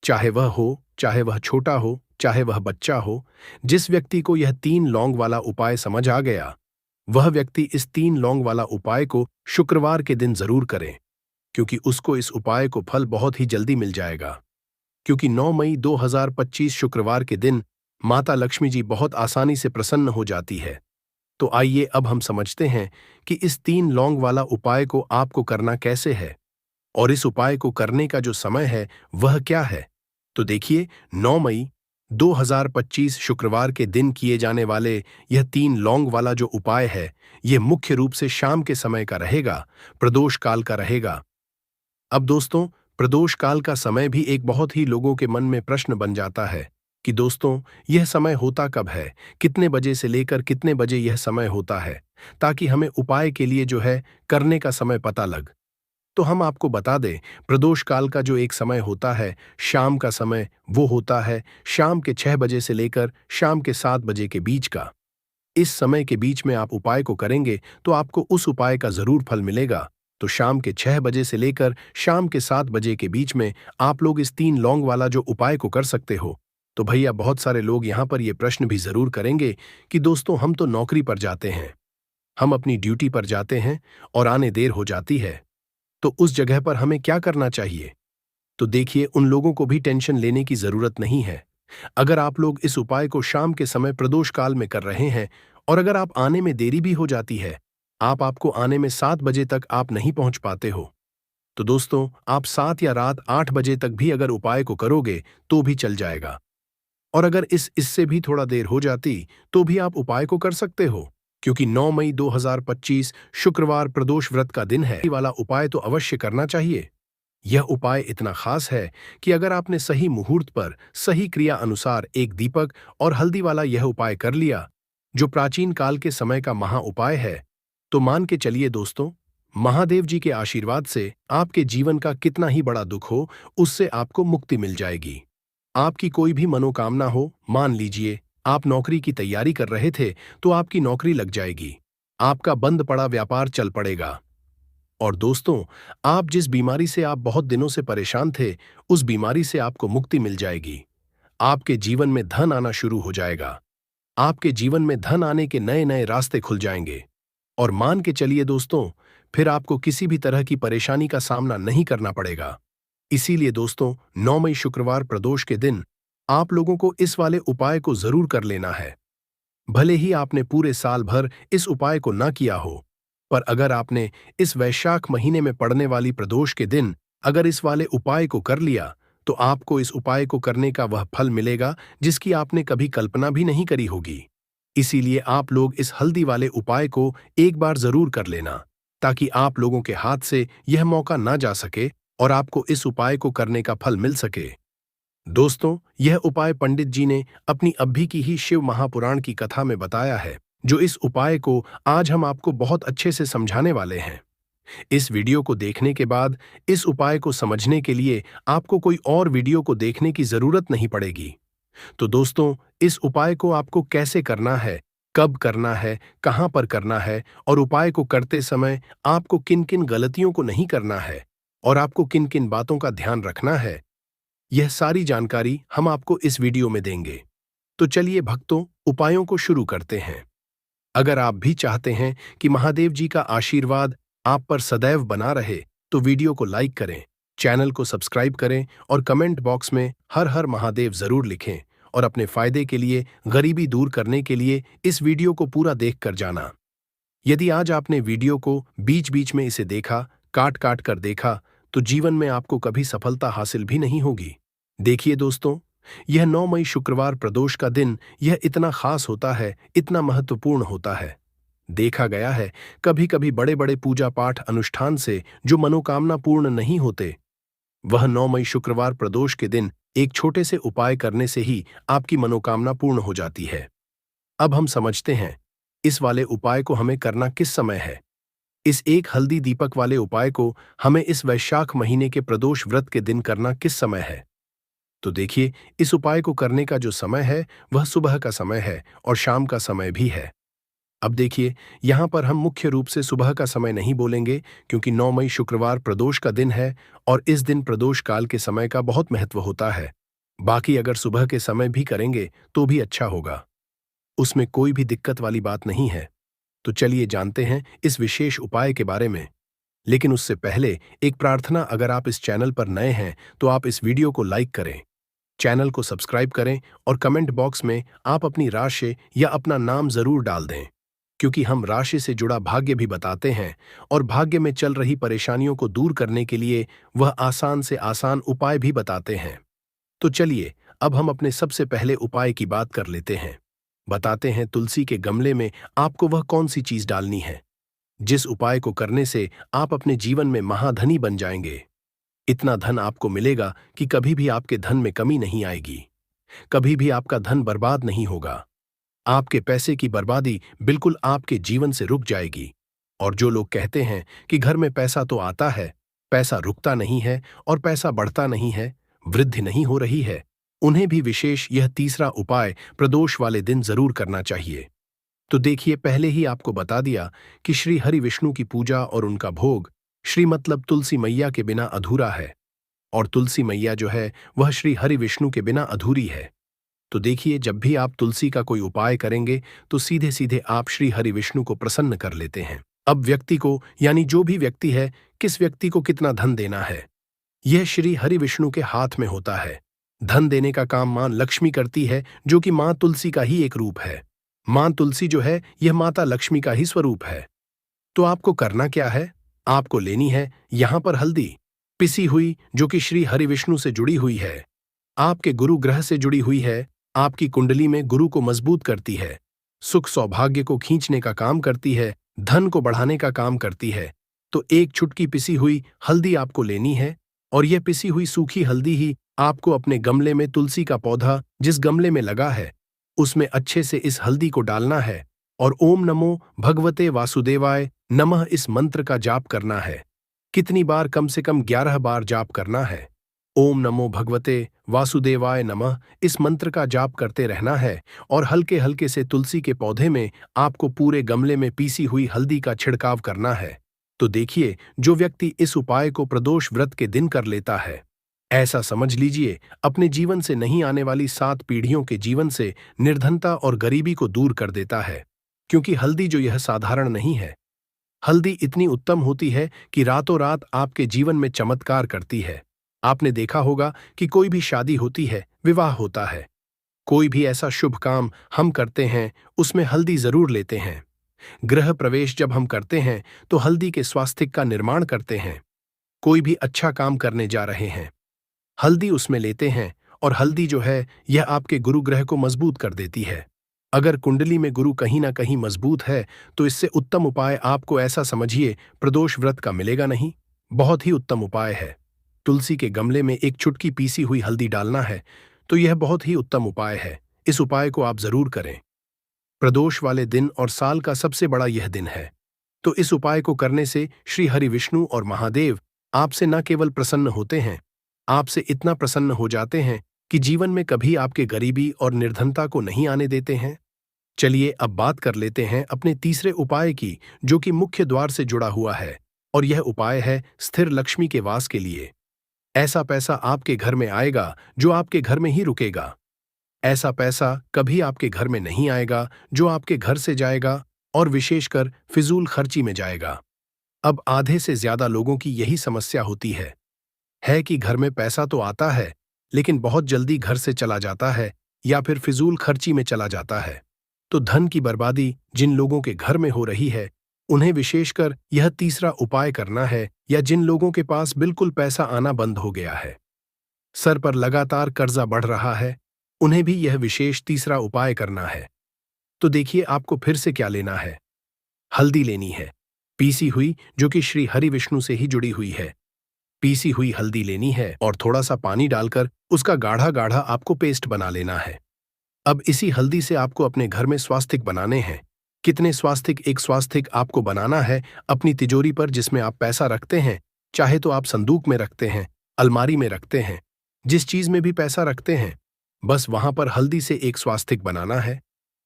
चाहे वह हो, चाहे वह छोटा हो, चाहे वह बच्चा हो। जिस व्यक्ति को यह 3 लौंग वाला उपाय समझ आ गया, वह व्यक्ति इस 3 लौंग वाला उपाय को शुक्रवार के दिन जरूर करे, क्योंकि उसको इस उपाय को फल बहुत ही जल्दी मिल जाएगा। क्योंकि 9 मई 2025 शुक्रवार के दिन माता लक्ष्मी जी बहुत आसानी से प्रसन्न हो जाती है। तो आइए अब हम समझते हैं कि इस 3 लौंग वाला उपाय को आपको करना कैसे है, और इस उपाय को करने का जो समय है वह क्या है। तो देखिए, 9 मई 2025 शुक्रवार के दिन किए जाने वाले यह 3 लौंग वाला जो उपाय है, यह मुख्य रूप से शाम के समय का रहेगा, प्रदोष काल का रहेगा। अब दोस्तों, प्रदोष काल का समय भी एक बहुत ही लोगों के मन में प्रश्न बन जाता है कि दोस्तों यह समय होता कब है, कितने बजे से लेकर कितने बजे यह समय होता है, ताकि हमें उपाय के लिए जो है करने का समय पता लग। तो हम आपको बता दें, प्रदोष काल का जो एक समय होता है शाम का समय, वो होता है शाम के 6 बजे से लेकर शाम के 7 बजे के बीच का। इस समय के बीच में आप उपाय को करेंगे तो आपको उस उपाय का जरूर फल मिलेगा। तो शाम के 6 बजे से लेकर शाम के 7 बजे के बीच में आप लोग इस 3 लौंग वाला जो उपाय को कर सकते हो। तो भैया, बहुत सारे लोग यहां पर यह प्रश्न भी जरूर करेंगे कि दोस्तों हम तो नौकरी पर जाते हैं, हम अपनी ड्यूटी पर जाते हैं और आने देर हो जाती है, तो उस जगह पर हमें क्या करना चाहिए। तो देखिए, उन लोगों को भी टेंशन लेने की जरूरत नहीं है। अगर आप लोग इस उपाय को शाम के समय प्रदोष काल में कर रहे हैं, और अगर आप आने में देरी भी हो जाती है, आपको आने में 7 बजे तक आप नहीं पहुंच पाते हो, तो दोस्तों आप 7 या रात 8 बजे तक भी अगर उपाय को करोगे तो भी चल जाएगा। और अगर इससे भी थोड़ा देर हो जाती तो भी आप उपाय को कर सकते हो, क्योंकि 9 मई 2025 शुक्रवार प्रदोष व्रत का दिन है। ये वाला उपाय तो अवश्य करना चाहिए। यह उपाय इतना खास है कि अगर आपने सही मुहूर्त पर सही क्रिया अनुसार एक दीपक और हल्दी वाला यह उपाय कर लिया, जो प्राचीन काल के समय का महा उपाय है, तो मान के चलिए दोस्तों, महादेव जी के आशीर्वाद से आपके जीवन का कितना ही बड़ा दुख हो, उससे आपको मुक्ति मिल जाएगी। आपकी कोई भी मनोकामना हो, मान लीजिए आप नौकरी की तैयारी कर रहे थे तो आपकी नौकरी लग जाएगी, आपका बंद पड़ा व्यापार चल पड़ेगा। और दोस्तों, आप जिस बीमारी से आप बहुत दिनों से परेशान थे, उस बीमारी से आपको मुक्ति मिल जाएगी। आपके जीवन में धन आना शुरू हो जाएगा। आपके जीवन में धन आने के नए नए रास्ते खुल जाएंगे। और मान के चलिए दोस्तों, फिर आपको किसी भी तरह की परेशानी का सामना नहीं करना पड़ेगा। इसीलिए दोस्तों, 9 मई शुक्रवार प्रदोष के दिन आप लोगों को इस वाले उपाय को जरूर कर लेना है। भले ही आपने पूरे साल भर इस उपाय को ना किया हो, पर अगर आपने इस वैशाख महीने में पड़ने वाली प्रदोष के दिन अगर इस वाले उपाय को कर लिया, तो आपको इस उपाय को करने का वह फल मिलेगा जिसकी आपने कभी कल्पना भी नहीं करी होगी। इसीलिए आप लोग इस हल्दी वाले उपाय को एक बार जरूर कर लेना, ताकि आप लोगों के हाथ से यह मौका ना जा सके और आपको इस उपाय को करने का फल मिल सके। दोस्तों, यह उपाय पंडित जी ने अपनी अभी की ही शिव महापुराण की कथा में बताया है, जो इस उपाय को आज हम आपको बहुत अच्छे से समझाने वाले हैं। इस वीडियो को देखने के बाद इस उपाय को समझने के लिए आपको कोई और वीडियो को देखने की जरूरत नहीं पड़ेगी। तो दोस्तों, इस उपाय को आपको कैसे करना है, कब करना है, कहां पर करना है और उपाय को करते समय आपको किन किन गलतियों को नहीं करना है और आपको किन किन बातों का ध्यान रखना है, यह सारी जानकारी हम आपको इस वीडियो में देंगे। तो चलिए भक्तों, उपायों को शुरू करते हैं। अगर आप भी चाहते हैं कि महादेव जी का आशीर्वाद आप पर सदैव बना रहे, तो वीडियो को लाइक करें, चैनल को सब्सक्राइब करें और कमेंट बॉक्स में हर हर महादेव जरूर लिखें और अपने फायदे के लिए, गरीबी दूर करने के लिए इस वीडियो को पूरा देख कर जाना। यदि आज आपने वीडियो को बीच बीच में इसे देखा, काट काट कर देखा, तो जीवन में आपको कभी सफलता हासिल भी नहीं होगी। देखिए दोस्तों, यह 9 मई शुक्रवार प्रदोष का दिन यह इतना खास होता है, इतना महत्वपूर्ण होता है। देखा गया है कभी कभी बड़े बड़े पूजा पाठ अनुष्ठान से जो मनोकामना पूर्ण नहीं होते, वह 9 मई शुक्रवार प्रदोष के दिन एक छोटे से उपाय करने से ही आपकी मनोकामना पूर्ण हो जाती है। अब हम समझते हैं इस वाले उपाय को हमें करना किस समय है। इस एक हल्दी दीपक वाले उपाय को हमें इस वैशाख महीने के प्रदोष व्रत के दिन करना किस समय है। तो देखिए, इस उपाय को करने का जो समय है वह सुबह का समय है और शाम का समय भी है। अब देखिए, यहां पर हम मुख्य रूप से सुबह का समय नहीं बोलेंगे, क्योंकि 9 मई शुक्रवार प्रदोष का दिन है और इस दिन प्रदोष काल के समय का बहुत महत्व होता है। बाकी अगर सुबह के समय भी करेंगे तो भी अच्छा होगा, उसमें कोई भी दिक्कत वाली बात नहीं है। तो चलिए जानते हैं इस विशेष उपाय के बारे में। लेकिन उससे पहले एक प्रार्थना, अगर आप इस चैनल पर नए हैं तो आप इस वीडियो को लाइक करें, चैनल को सब्सक्राइब करें और कमेंट बॉक्स में आप अपनी राशि या अपना नाम जरूर डाल दें, क्योंकि हम राशि से जुड़ा भाग्य भी बताते हैं और भाग्य में चल रही परेशानियों को दूर करने के लिए वह आसान से आसान उपाय भी बताते हैं। तो चलिए अब हम अपने सबसे पहले उपाय की बात कर लेते हैं। बताते हैं तुलसी के गमले में आपको वह कौन सी चीज डालनी है जिस उपाय को करने से आप अपने जीवन में महाधनी बन जाएंगे। इतना धन आपको मिलेगा कि कभी भी आपके धन में कमी नहीं आएगी, कभी भी आपका धन बर्बाद नहीं होगा। आपके पैसे की बर्बादी बिल्कुल आपके जीवन से रुक जाएगी। और जो लोग कहते हैं कि घर में पैसा तो आता है, पैसा रुकता नहीं है और पैसा बढ़ता नहीं है, वृद्धि नहीं हो रही है, उन्हें भी विशेष यह तीसरा उपाय प्रदोष वाले दिन जरूर करना चाहिए। तो देखिए, पहले ही आपको बता दिया कि श्री हरि विष्णु की पूजा और उनका भोग श्री मतलब तुलसी मैया के बिना अधूरा है, और तुलसी मैया जो है वह श्री हरि विष्णु के बिना अधूरी है। तो देखिए, जब भी आप तुलसी का कोई उपाय करेंगे तो सीधे सीधे आप श्री हरि विष्णु को प्रसन्न कर लेते हैं। अब व्यक्ति को, यानी जो भी व्यक्ति है, किस व्यक्ति को कितना धन देना है, यह श्री हरि विष्णु के हाथ में होता है। धन देने का काम मां लक्ष्मी करती है, जो कि मां तुलसी का ही एक रूप है। मां तुलसी जो है यह माता लक्ष्मी का ही स्वरूप है। तो आपको करना क्या है, आपको लेनी है यहां पर हल्दी पिसी हुई, जो कि श्री हरि विष्णु से जुड़ी हुई है, आपके गुरु ग्रह से जुड़ी हुई है, आपकी कुंडली में गुरु को मजबूत करती है, सुख सौभाग्य को खींचने का काम करती है, धन को बढ़ाने का काम करती है। तो एक चुटकी पिसी हुई हल्दी आपको लेनी है और यह पिसी हुई सूखी हल्दी ही आपको अपने गमले में, तुलसी का पौधा जिस गमले में लगा है उसमें अच्छे से इस हल्दी को डालना है और ओम नमो भगवते वासुदेवाय नमः इस मंत्र का जाप करना है। कितनी बार? कम से कम 11 बार जाप करना है। ओम नमो भगवते वासुदेवाय नमः इस मंत्र का जाप करते रहना है और हल्के हल्के से तुलसी के पौधे में आपको पूरे गमले में पीसी हुई हल्दी का छिड़काव करना है। तो देखिए, जो व्यक्ति इस उपाय को प्रदोष व्रत के दिन कर लेता है, ऐसा समझ लीजिए अपने जीवन से नहीं आने वाली 7 पीढ़ियों के जीवन से निर्धनता और गरीबी को दूर कर देता है। क्योंकि हल्दी जो यह साधारण नहीं है, हल्दी इतनी उत्तम होती है कि रातों रात आपके जीवन में चमत्कार करती है। आपने देखा होगा कि कोई भी शादी होती है, विवाह होता है, कोई भी ऐसा शुभ काम हम करते हैं उसमें हल्दी जरूर लेते हैं। गृह प्रवेश जब हम करते हैं तो हल्दी के स्वास्तिक का निर्माण करते हैं। कोई भी अच्छा काम करने जा रहे हैं, हल्दी उसमें लेते हैं और हल्दी जो है यह आपके गुरु ग्रह को मजबूत कर देती है। अगर कुंडली में गुरु कहीं ना कहीं मजबूत है तो इससे उत्तम उपाय आपको, ऐसा समझिए, प्रदोष व्रत का मिलेगा नहीं। बहुत ही उत्तम उपाय है। तुलसी के गमले में एक चुटकी पीसी हुई हल्दी डालना है, तो यह बहुत ही उत्तम उपाय है। इस उपाय को आप जरूर करें। प्रदोष वाले दिन और साल का सबसे बड़ा यह दिन है, तो इस उपाय को करने से श्री हरि विष्णु और महादेव आपसे न केवल प्रसन्न होते हैं, आपसे इतना प्रसन्न हो जाते हैं कि जीवन में कभी आपके गरीबी और निर्धनता को नहीं आने देते हैं। चलिए अब बात कर लेते हैं अपने तीसरे उपाय की, जो कि मुख्य द्वार से जुड़ा हुआ है। और यह उपाय है स्थिर लक्ष्मी के वास के लिए। ऐसा पैसा आपके घर में आएगा जो आपके घर में ही रुकेगा। ऐसा पैसा कभी आपके घर में नहीं आएगा जो आपके घर से जाएगा और विशेषकर फिजूल खर्ची में जाएगा। अब आधे से ज्यादा लोगों की यही समस्या होती है कि घर में पैसा तो आता है लेकिन बहुत जल्दी घर से चला जाता है या फिर फिजूल खर्ची में चला जाता है। तो धन की बर्बादी जिन लोगों के घर में हो रही है, उन्हें विशेषकर यह तीसरा उपाय करना है, या जिन लोगों के पास बिल्कुल पैसा आना बंद हो गया है, सर पर लगातार कर्जा बढ़ रहा है, उन्हें भी यह विशेष तीसरा उपाय करना है। तो देखिए आपको फिर से क्या लेना है। हल्दी लेनी है, पीसी हुई, जो कि श्री हरि विष्णु से ही जुड़ी हुई है। पीसी हुई हल्दी लेनी है और थोड़ा सा पानी डालकर उसका गाढ़ा गाढ़ा आपको पेस्ट बना लेना है। अब इसी हल्दी से आपको अपने घर में स्वास्तिक बनाने हैं। कितने स्वास्तिक? एक स्वास्तिक आपको बनाना है अपनी तिजोरी पर, जिसमें आप पैसा रखते हैं। चाहे तो आप संदूक में रखते हैं, अलमारी में रखते हैं, जिस चीज में भी पैसा रखते हैं, बस वहां पर हल्दी से एक स्वास्तिक बनाना है।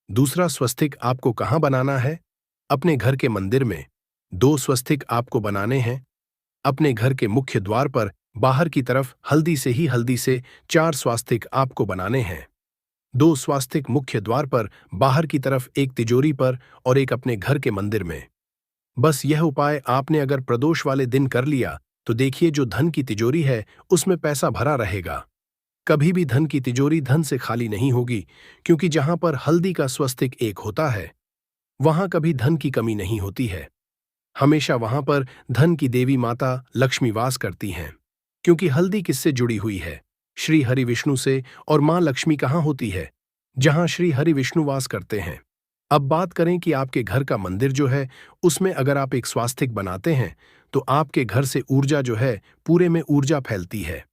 दूसरा स्वस्तिक आपको कहाँ बनाना है? अपने घर के मंदिर में। 2 स्वस्तिक आपको बनाने हैं अपने घर के मुख्य द्वार पर बाहर की तरफ। हल्दी से 4 स्वास्तिक आपको बनाने हैं। 2 स्वास्तिक मुख्य द्वार पर बाहर की तरफ, एक तिजोरी पर और एक अपने घर के मंदिर में। बस यह उपाय आपने अगर प्रदोष वाले दिन कर लिया तो देखिए जो धन की तिजोरी है उसमें पैसा भरा रहेगा। कभी भी धन की तिजोरी धन से खाली नहीं होगी, क्योंकि जहां पर हल्दी का स्वस्तिक एक होता है वहां कभी धन की कमी नहीं होती है। हमेशा वहां पर धन की देवी माता लक्ष्मी वास करती हैं, क्योंकि हल्दी किससे जुड़ी हुई है? श्री हरि विष्णु से। और मां लक्ष्मी कहाँ होती है? जहां श्री हरि विष्णु वास करते हैं। अब बात करें कि आपके घर का मंदिर जो है उसमें अगर आप एक स्वास्तिक बनाते हैं तो आपके घर से ऊर्जा जो है पूरे में ऊर्जा फैलती है।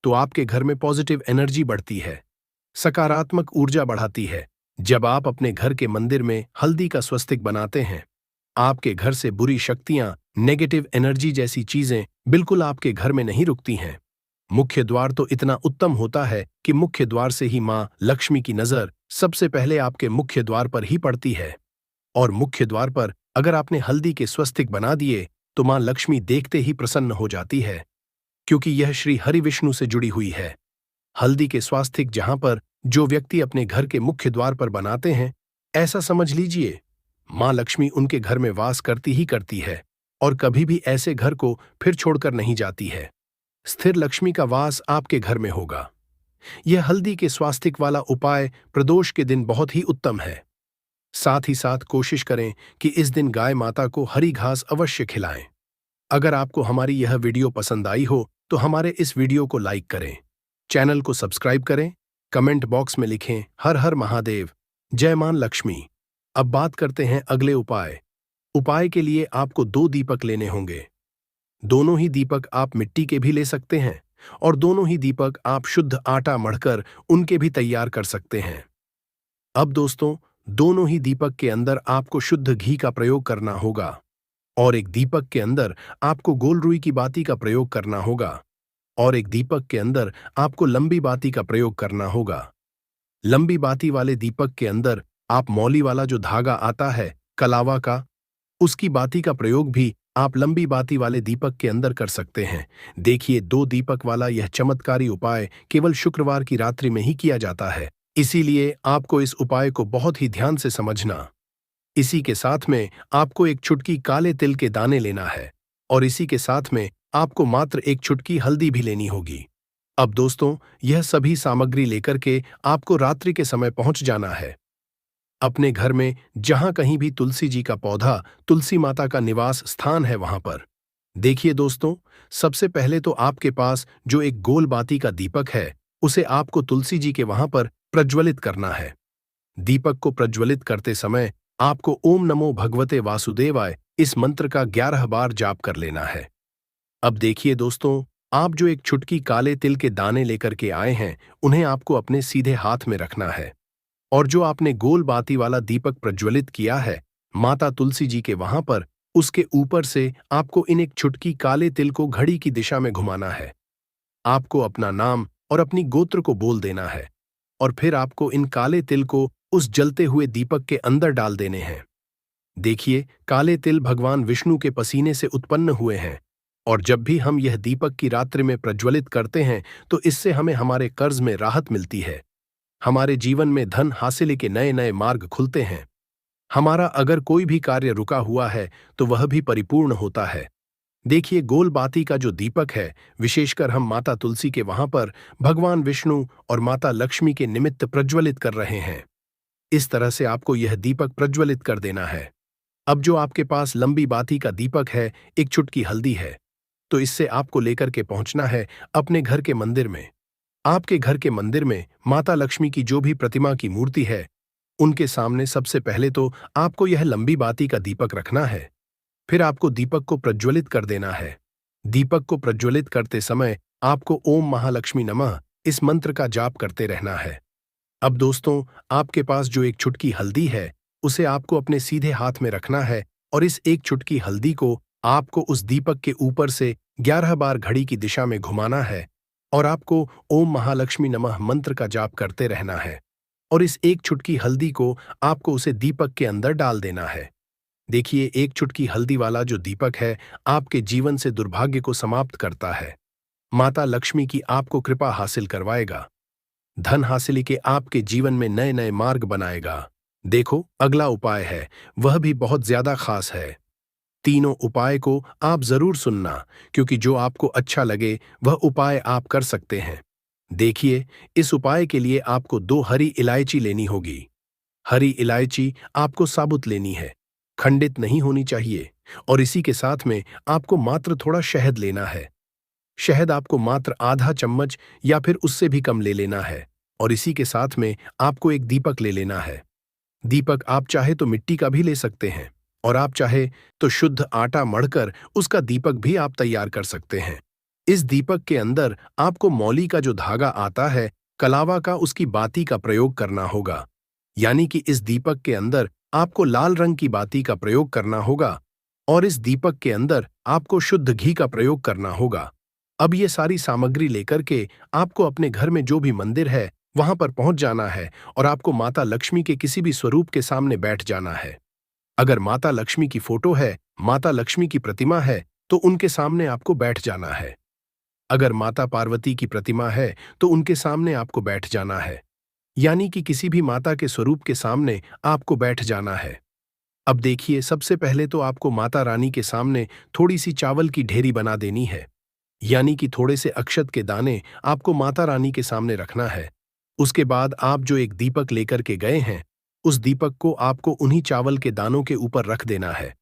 तो आपके घर में पॉजिटिव एनर्जी बढ़ती है, सकारात्मक ऊर्जा बढ़ाती है। जब आप अपने घर के मंदिर में हल्दी का स्वस्तिक बनाते हैं, आपके घर से बुरी शक्तियां, नेगेटिव एनर्जी जैसी चीजें बिल्कुल आपके घर में नहीं रुकती हैं। मुख्य द्वार तो इतना उत्तम होता है कि मुख्य द्वार से ही मां लक्ष्मी की नजर सबसे पहले आपके मुख्य द्वार पर ही पड़ती है। और मुख्य द्वार पर अगर आपने हल्दी के स्वस्तिक बना दिए तो मां लक्ष्मी देखते ही प्रसन्न हो जाती है, क्योंकि यह श्री हरि विष्णु से जुड़ी हुई है। हल्दी के स्वास्तिक जहां पर जो व्यक्ति अपने घर के मुख्य द्वार पर बनाते हैं, ऐसा समझ लीजिए मां लक्ष्मी उनके घर में वास करती ही करती है और कभी भी ऐसे घर को फिर छोड़कर नहीं जाती है। स्थिर लक्ष्मी का वास आपके घर में होगा। यह हल्दी के स्वास्तिक वाला उपाय प्रदोष के दिन बहुत ही उत्तम है। साथ ही साथ कोशिश करें कि इस दिन गाय माता को हरी घास अवश्य खिलाएं। अगर आपको हमारी यह वीडियो पसंद आई हो तो हमारे इस वीडियो को लाइक करें, चैनल को सब्सक्राइब करें, कमेंट बॉक्स में लिखें हर हर महादेव, जय मां लक्ष्मी। अब बात करते हैं अगले उपाय। उपाय के लिए आपको 2 दीपक लेने होंगे। दोनों ही दीपक आप मिट्टी के भी ले सकते हैं और दोनों ही दीपक आप शुद्ध आटा मढ़कर उनके भी तैयार कर सकते हैं। अब दोस्तों, दोनों ही दीपक के अंदर आपको शुद्ध घी का प्रयोग करना होगा और एक दीपक के अंदर आपको गोल रुई की बाती का प्रयोग करना होगा और एक दीपक के अंदर आपको लंबी बाती का प्रयोग करना होगा। लंबी बाती वाले दीपक के अंदर आप मौली वाला जो धागा आता है कलावा का, उसकी बाती का प्रयोग भी आप लंबी बाती वाले दीपक के अंदर कर सकते हैं। देखिए 2 दीपक वाला यह चमत्कारी उपाय केवल शुक्रवार की रात्रि में ही किया जाता है, इसीलिए आपको इस उपाय को बहुत ही ध्यान से समझना। इसी के साथ में आपको एक चुटकी काले तिल के दाने लेना है और इसी के साथ में आपको मात्र एक चुटकी हल्दी भी लेनी होगी। अब दोस्तों, यह सभी सामग्री लेकर के आपको रात्रि के समय पहुंच जाना है अपने घर में, जहां कहीं भी तुलसी जी का पौधा, तुलसी माता का निवास स्थान है वहां पर। देखिए दोस्तों, सबसे पहले तो आपके पास जो एक गोल बाती का दीपक है उसे आपको तुलसी जी के वहां पर प्रज्वलित करना है। दीपक को प्रज्वलित करते समय आपको ओम नमो भगवते वासुदेवाय इस मंत्र का 11 बार जाप कर लेना है। अब देखिए दोस्तों, आप जो एक चुटकी काले तिल के दाने लेकर के आए हैं उन्हें आपको अपने सीधे हाथ में रखना है और जो आपने गोल बाती वाला दीपक प्रज्वलित किया है माता तुलसी जी के वहां पर, उसके ऊपर से आपको इन एक चुटकी काले तिल को घड़ी की दिशा में घुमाना है। आपको अपना नाम और अपनी गोत्र को बोल देना है और फिर आपको इन काले तिल को उस जलते हुए दीपक के अंदर डाल देने हैं। देखिए, काले तिल भगवान विष्णु के पसीने से उत्पन्न हुए हैं, और जब भी हम यह दीपक की रात्रि में प्रज्वलित करते हैं तो इससे हमें हमारे कर्ज में राहत मिलती है। हमारे जीवन में धन हासिल के नए नए मार्ग खुलते हैं। हमारा अगर कोई भी कार्य रुका हुआ है तो वह भी परिपूर्ण होता है। देखिए, गोल बाती का जो दीपक है, विशेषकर हम माता तुलसी के वहां पर भगवान विष्णु और माता लक्ष्मी के निमित्त प्रज्वलित कर रहे हैं। इस तरह से आपको यह दीपक प्रज्वलित कर देना है। अब जो आपके पास लंबी बाती का दीपक है, एक चुटकी हल्दी है, तो इससे आपको लेकर के पहुंचना है अपने घर के मंदिर में। आपके घर के मंदिर में माता लक्ष्मी की जो भी प्रतिमा की मूर्ति है, उनके सामने सबसे पहले तो आपको यह लंबी बाती का दीपक रखना है। फिर आपको दीपक को प्रज्वलित कर देना है। दीपक को प्रज्वलित करते समय आपको ओम महालक्ष्मी नमः इस मंत्र का जाप करते रहना है। अब दोस्तों, आपके पास जो एक चुटकी हल्दी है, उसे आपको अपने सीधे हाथ में रखना है, और इस एक चुटकी हल्दी को आपको उस दीपक के ऊपर से 11 बार घड़ी की दिशा में घुमाना है, और आपको ओम महालक्ष्मी नमः मंत्र का जाप करते रहना है। और इस एक चुटकी हल्दी को आपको उसे दीपक के अंदर डाल देना है। देखिए, एक चुटकी हल्दी वाला जो दीपक है, आपके जीवन से दुर्भाग्य को समाप्त करता है। माता लक्ष्मी की आपको कृपा हासिल करवाएगा। धन हासिल के आपके जीवन में नए नए मार्ग बनाएगा। देखो, अगला उपाय है, वह भी बहुत ज्यादा खास है। तीनों उपाय को आप जरूर सुनना, क्योंकि जो आपको अच्छा लगे वह उपाय आप कर सकते हैं। देखिए, इस उपाय के लिए आपको 2 हरी इलायची लेनी होगी। हरी इलायची आपको साबुत लेनी है, खंडित नहीं होनी चाहिए। और इसी के साथ में आपको मात्र थोड़ा शहद लेना है। शहद आपको मात्र आधा चम्मच या फिर उससे भी कम ले लेना है। और इसी के साथ में आपको एक दीपक ले लेना है। दीपक आप चाहे तो मिट्टी का भी ले सकते हैं, और आप चाहे तो शुद्ध आटा मढ़कर उसका दीपक भी आप तैयार कर सकते हैं। इस दीपक के अंदर आपको मौली का जो धागा आता है, कलावा का, उसकी बाती का प्रयोग करना होगा। यानी कि इस दीपक के अंदर आपको लाल रंग की बाती का प्रयोग करना होगा, और इस दीपक के अंदर आपको शुद्ध घी का प्रयोग करना होगा। अब ये सारी सामग्री लेकर के आपको अपने घर में जो भी मंदिर है वहां पर पहुंच जाना है, और आपको माता लक्ष्मी के किसी भी स्वरूप के सामने बैठ जाना है। अगर माता लक्ष्मी की फोटो है, माता लक्ष्मी की प्रतिमा है, तो उनके सामने आपको बैठ जाना है। अगर माता पार्वती की प्रतिमा है तो उनके सामने आपको बैठ जाना है। यानी कि किसी भी माता के स्वरूप के सामने आपको बैठ जाना है। अब देखिए, सबसे पहले तो आपको माता रानी के सामने थोड़ी सी चावल की ढेरी बना देनी है। यानी कि थोड़े से अक्षत के दाने आपको माता रानी के सामने रखना है। उसके बाद आप जो एक दीपक लेकर के गए हैं, उस दीपक को आपको उन्हीं चावल के दानों के ऊपर रख देना है,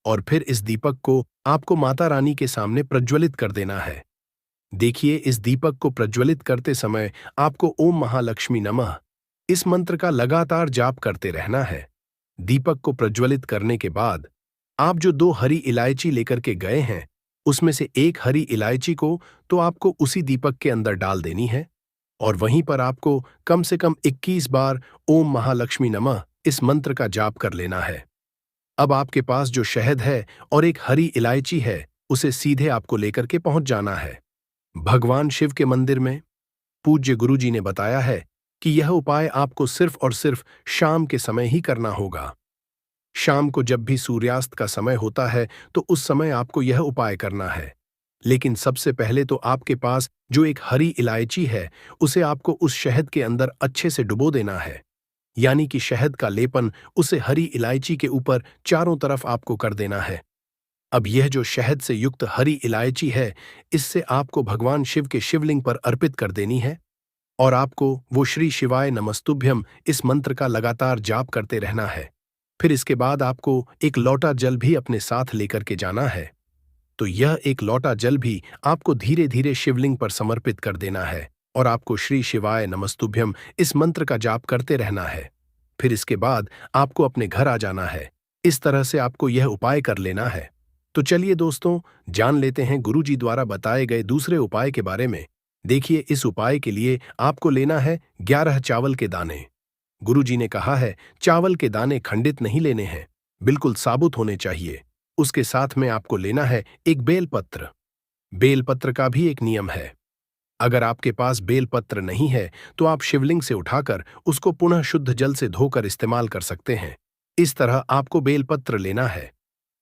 और फिर इस दीपक को आपको माता रानी के सामने प्रज्वलित कर देना है। देखिए, इस दीपक को प्रज्वलित करते समय आपको ओम महालक्ष्मी नमः इस मंत्र का लगातार जाप करते रहना है। दीपक को प्रज्वलित करने के बाद आप जो 2 हरी इलायची लेकर के गए हैं, उसमें से एक हरी इलायची को तो आपको उसी दीपक के अंदर डाल देनी है, और वहीं पर आपको कम से कम 21 बार ओम महालक्ष्मी नमः इस मंत्र का जाप कर लेना है। अब आपके पास जो शहद है और एक हरी इलायची है, उसे सीधे आपको लेकर के पहुंच जाना है भगवान शिव के मंदिर में। पूज्य गुरुजी ने बताया है कि यह उपाय आपको सिर्फ और सिर्फ शाम के समय ही करना होगा। शाम को जब भी सूर्यास्त का समय होता है तो उस समय आपको यह उपाय करना है। लेकिन सबसे पहले तो आपके पास जो एक हरी इलायची है, उसे आपको उस शहद के अंदर अच्छे से डुबो देना है। यानी कि शहद का लेपन उसे हरी इलायची के ऊपर चारों तरफ आपको कर देना है। अब यह जो शहद से युक्त हरी इलायची है, इससे आपको भगवान शिव के शिवलिंग पर अर्पित कर देनी है, और आपको वो श्री शिवाय नमस्तुभ्यम इस मंत्र का लगातार जाप करते रहना है। फिर इसके बाद आपको एक लोटा जल भी अपने साथ लेकर के जाना है। तो यह एक लोटा जल भी आपको धीरे धीरे शिवलिंग पर समर्पित कर देना है, और आपको श्री शिवाय नमस्तुभ्यम इस मंत्र का जाप करते रहना है। फिर इसके बाद आपको अपने घर आ जाना है। इस तरह से आपको यह उपाय कर लेना है। तो चलिए दोस्तों, जान लेते हैं गुरुजी द्वारा बताए गए दूसरे उपाय के बारे में। देखिए, इस उपाय के लिए आपको लेना है 11 चावल के दाने। गुरुजी ने कहा है, चावल के दाने खंडित नहीं लेने हैं, बिल्कुल साबुत होने चाहिए। उसके साथ में आपको लेना है एक बेलपत्र। बेलपत्र का भी एक नियम है। अगर आपके पास बेलपत्र नहीं है तो आप शिवलिंग से उठाकर उसको पुनः शुद्ध जल से धोकर इस्तेमाल कर सकते हैं। इस तरह आपको बेलपत्र लेना है।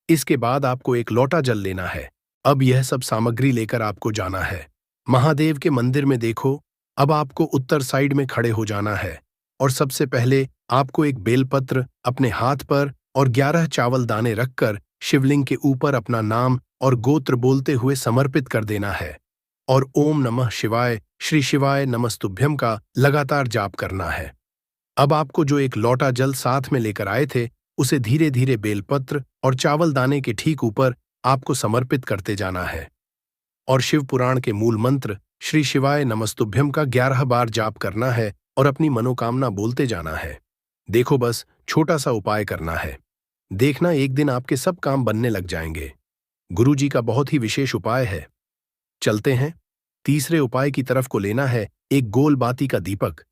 इसके बाद आपको एक लोटा जल लेना है। अब यह सब सामग्री लेकर आपको जाना है महादेव के मंदिर में। देखो, अब आपको उत्तर साइड में खड़े हो जाना है और सबसे पहले आपको एक बेलपत्र अपने हाथ पर और 11 चावल दाने रखकर शिवलिंग के ऊपर अपना नाम और गोत्र बोलते हुए समर्पित कर देना है और ओम नमः शिवाय श्री शिवाय नमस्तुभ्यम का लगातार जाप करना है। अब आपको जो एक लोटा जल साथ में लेकर आए थे उसे धीरे धीरे बेलपत्र और चावल दाने के ठीक ऊपर आपको समर्पित करते जाना है और शिव पुराण के मूल मंत्र श्री शिवाय नमस्तुभ्यम का 11 बार जाप करना है और अपनी मनोकामना बोलते जाना है। देखो, बस छोटा सा उपाय करना है, देखना एक दिन आपके सब काम बनने लग जाएंगे। गुरुजी का बहुत ही विशेष उपाय है। चलते हैं तीसरे उपाय की तरफ को लेना है एक गोल बाती का दीपक।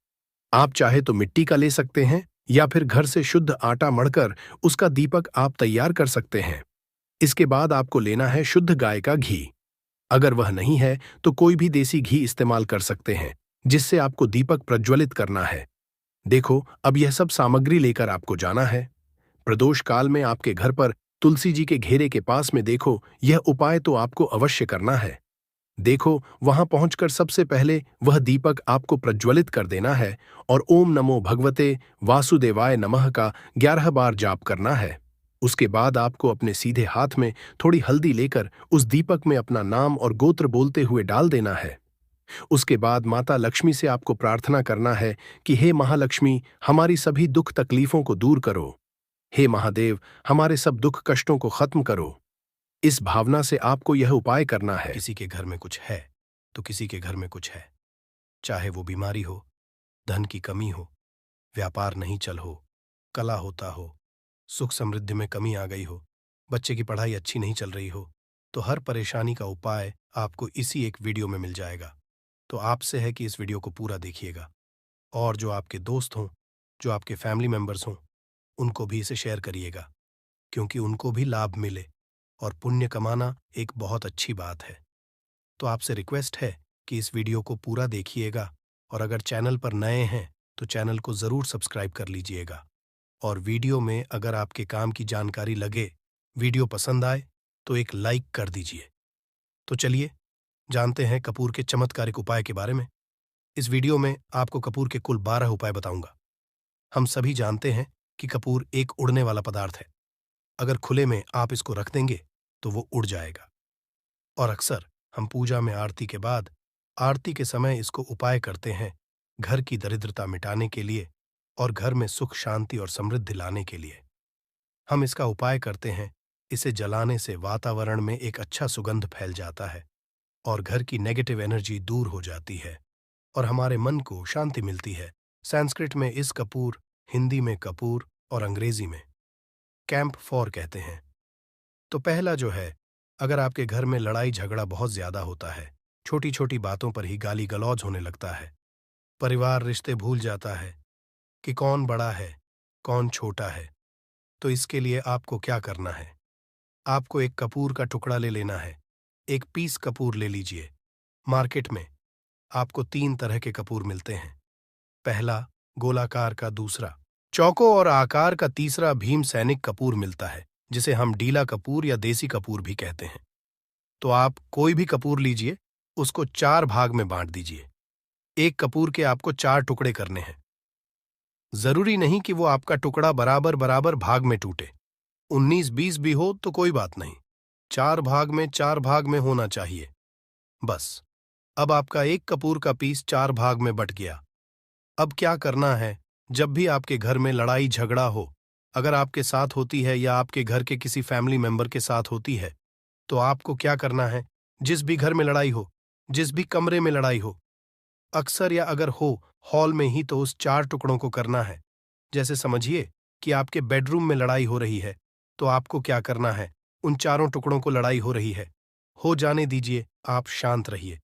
आप चाहे तो मिट्टी का ले सकते हैं या फिर घर से शुद्ध आटा मढ़कर उसका दीपक आप तैयार कर सकते हैं। इसके बाद आपको लेना है शुद्ध गाय का घी। अगर वह नहीं है तो कोई भी देसी घी इस्तेमाल कर सकते हैं जिससे आपको दीपक प्रज्वलित करना है। देखो, अब यह सब सामग्री लेकर आपको जाना है। प्रदोष काल में आपके घर पर तुलसी जी के घेरे के पास में देखो, यह उपाय तो आपको अवश्य करना है। देखो, वहां पहुंचकर सबसे पहले वह दीपक आपको प्रज्वलित कर देना है और ओम नमो भगवते वासुदेवाय नमः का 11 बार जाप करना है। उसके बाद आपको अपने सीधे हाथ में थोड़ी हल्दी लेकर उस दीपक में अपना नाम और गोत्र बोलते हुए डाल देना है। उसके बाद माता लक्ष्मी से आपको प्रार्थना करना है कि हे महालक्ष्मी, हमारी सभी दुख तकलीफों को दूर करो। हे महादेव, हमारे सब दुख कष्टों को खत्म करो। इस भावना से आपको यह उपाय करना है। किसी के घर में कुछ है तो किसी के घर में कुछ है, चाहे वो बीमारी हो, धन की कमी हो, व्यापार नहीं चल हो, कला होता हो, सुख समृद्धि में कमी आ गई हो, बच्चे की पढ़ाई अच्छी नहीं चल रही हो, तो हर परेशानी का उपाय आपको इसी एक वीडियो में मिल जाएगा। तो आपसे है कि इस वीडियो को पूरा देखिएगा और जो आपके दोस्त हों, जो आपके फैमिली मेंबर्स हों, उनको भी इसे शेयर करिएगा क्योंकि उनको भी लाभ मिले और पुण्य कमाना एक बहुत अच्छी बात है। तो आपसे रिक्वेस्ट है कि इस वीडियो को पूरा देखिएगा और अगर चैनल पर नए हैं तो चैनल को ज़रूर सब्सक्राइब कर लीजिएगा और वीडियो में अगर आपके काम की जानकारी लगे, वीडियो पसंद आए तो एक लाइक कर दीजिए। तो चलिए जानते हैं कपूर के चमत्कारिक उपाय के बारे में। इस वीडियो में आपको कपूर के कुल 12 उपाय बताऊंगा। हम सभी जानते हैं कि कपूर एक उड़ने वाला पदार्थ है। अगर खुले में आप इसको रख देंगे तो वो उड़ जाएगा और अक्सर हम पूजा में आरती के बाद आरती के समय इसको उपाय करते हैं घर की दरिद्रता मिटाने के लिए और घर में सुख शांति और समृद्धि लाने के लिए। हम इसका उपाय करते हैं, इसे जलाने से वातावरण में एक अच्छा सुगंध फैल जाता है और घर की नेगेटिव एनर्जी दूर हो जाती है और हमारे मन को शांति मिलती है। संस्कृत में इस कपूर, हिंदी में कपूर और अंग्रेजी में कैंप फॉर कहते हैं। तो पहला जो है, अगर आपके घर में लड़ाई झगड़ा बहुत ज्यादा होता है, छोटी छोटी बातों पर ही गाली गलौज होने लगता है, परिवार रिश्ते भूल जाता है कि कौन बड़ा है कौन छोटा है, तो इसके लिए आपको क्या करना है, आपको एक कपूर का टुकड़ा ले लेना है। एक पीस कपूर ले लीजिए। मार्केट में आपको 3 तरह के कपूर मिलते हैं, पहला गोलाकार का, दूसरा चौकों और आकार का, तीसरा भीम सैनिक कपूर मिलता है जिसे हम डीला कपूर या देसी कपूर भी कहते हैं। तो आप कोई भी कपूर लीजिए, उसको 4 भाग में बांट दीजिए। एक कपूर के आपको 4 टुकड़े करने हैं। जरूरी नहीं कि वो आपका टुकड़ा बराबर बराबर भाग में टूटे, 19-20 भी हो तो कोई बात नहीं, 4 भाग में 4 भाग में होना चाहिए बस। अब आपका एक कपूर का पीस 4 भाग में बट गया। अब क्या करना है, जब भी आपके घर में लड़ाई झगड़ा हो, अगर आपके साथ होती है या आपके घर के किसी फैमिली मेंबर के साथ होती है, तो आपको क्या करना है, जिस भी घर में लड़ाई हो, जिस भी कमरे में लड़ाई हो, अक्सर या अगर हो हॉल में ही, तो उस 4 टुकड़ों को करना है। जैसे समझिए कि आपके बेडरूम में लड़ाई हो रही है, तो आपको क्या करना है, उन 4 टुकड़ों को लड़ाई हो रही है, हो जाने दीजिए, आप शांत रहिए।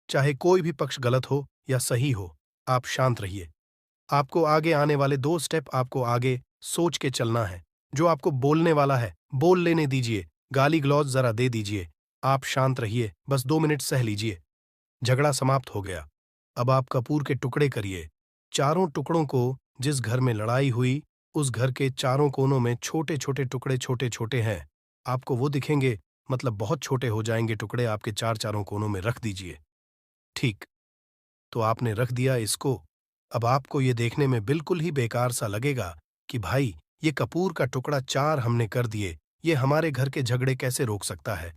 चाहे कोई भी पक्ष गलत हो या सही हो, आप शांत रहिए। आपको आगे आने वाले 2 स्टेप आपको आगे सोच के चलना है। जो आपको बोलने वाला है बोल लेने दीजिए, गाली गलौज जरा दे दीजिए, आप शांत रहिए, बस 2 मिनट सह लीजिए। झगड़ा समाप्त हो गया। अब आप कपूर के टुकड़े करिए। चारों टुकड़ों को जिस घर में लड़ाई हुई, उस घर के चारों कोनों में छोटे-छोटे टुकड़े छोटे-छोटे हैं। आपको वो दिखेंगे, मतलब बहुत छोटे हो जाएंगे टुकड़े, आपके चारों कोनों में रख दीजिए। ठीक, तो आपने रख दिया इसको। अब आपको ये देखने में बिल्कुल ही बेकार सा लगेगा कि भाई, ये कपूर का टुकड़ा 4 हमने कर दिए, ये हमारे घर के झगड़े कैसे रोक सकता है?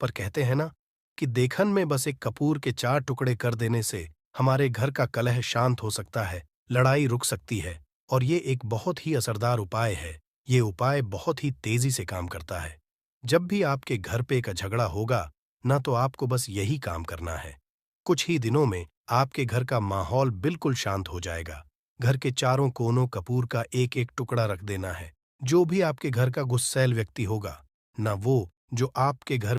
पर कहते हैं ना कि देखन में बस एक कपूर के 4 टुकड़े कर देने से हमारे घर का कलह शांत हो सकता है, लड़ाई रुक सकती है। और ये एक बहुत ही असरदार उपाय है। ये उपाय बहुत ही तेजी से काम करता है। जब भी आपके घर पे का झगड़ा होगा, ना तो आपको बस यही काम करना है। कुछ ही दिनों में आपके घर का माहौल बिल्कुल शांत हो जाएगा। घर के चारों कोनों कपूर का एक-एक टुकड़ा रख देना है। जो भी आपके घर का गुस्सैल व्यक्ति होगा, ना वो जो आपके घर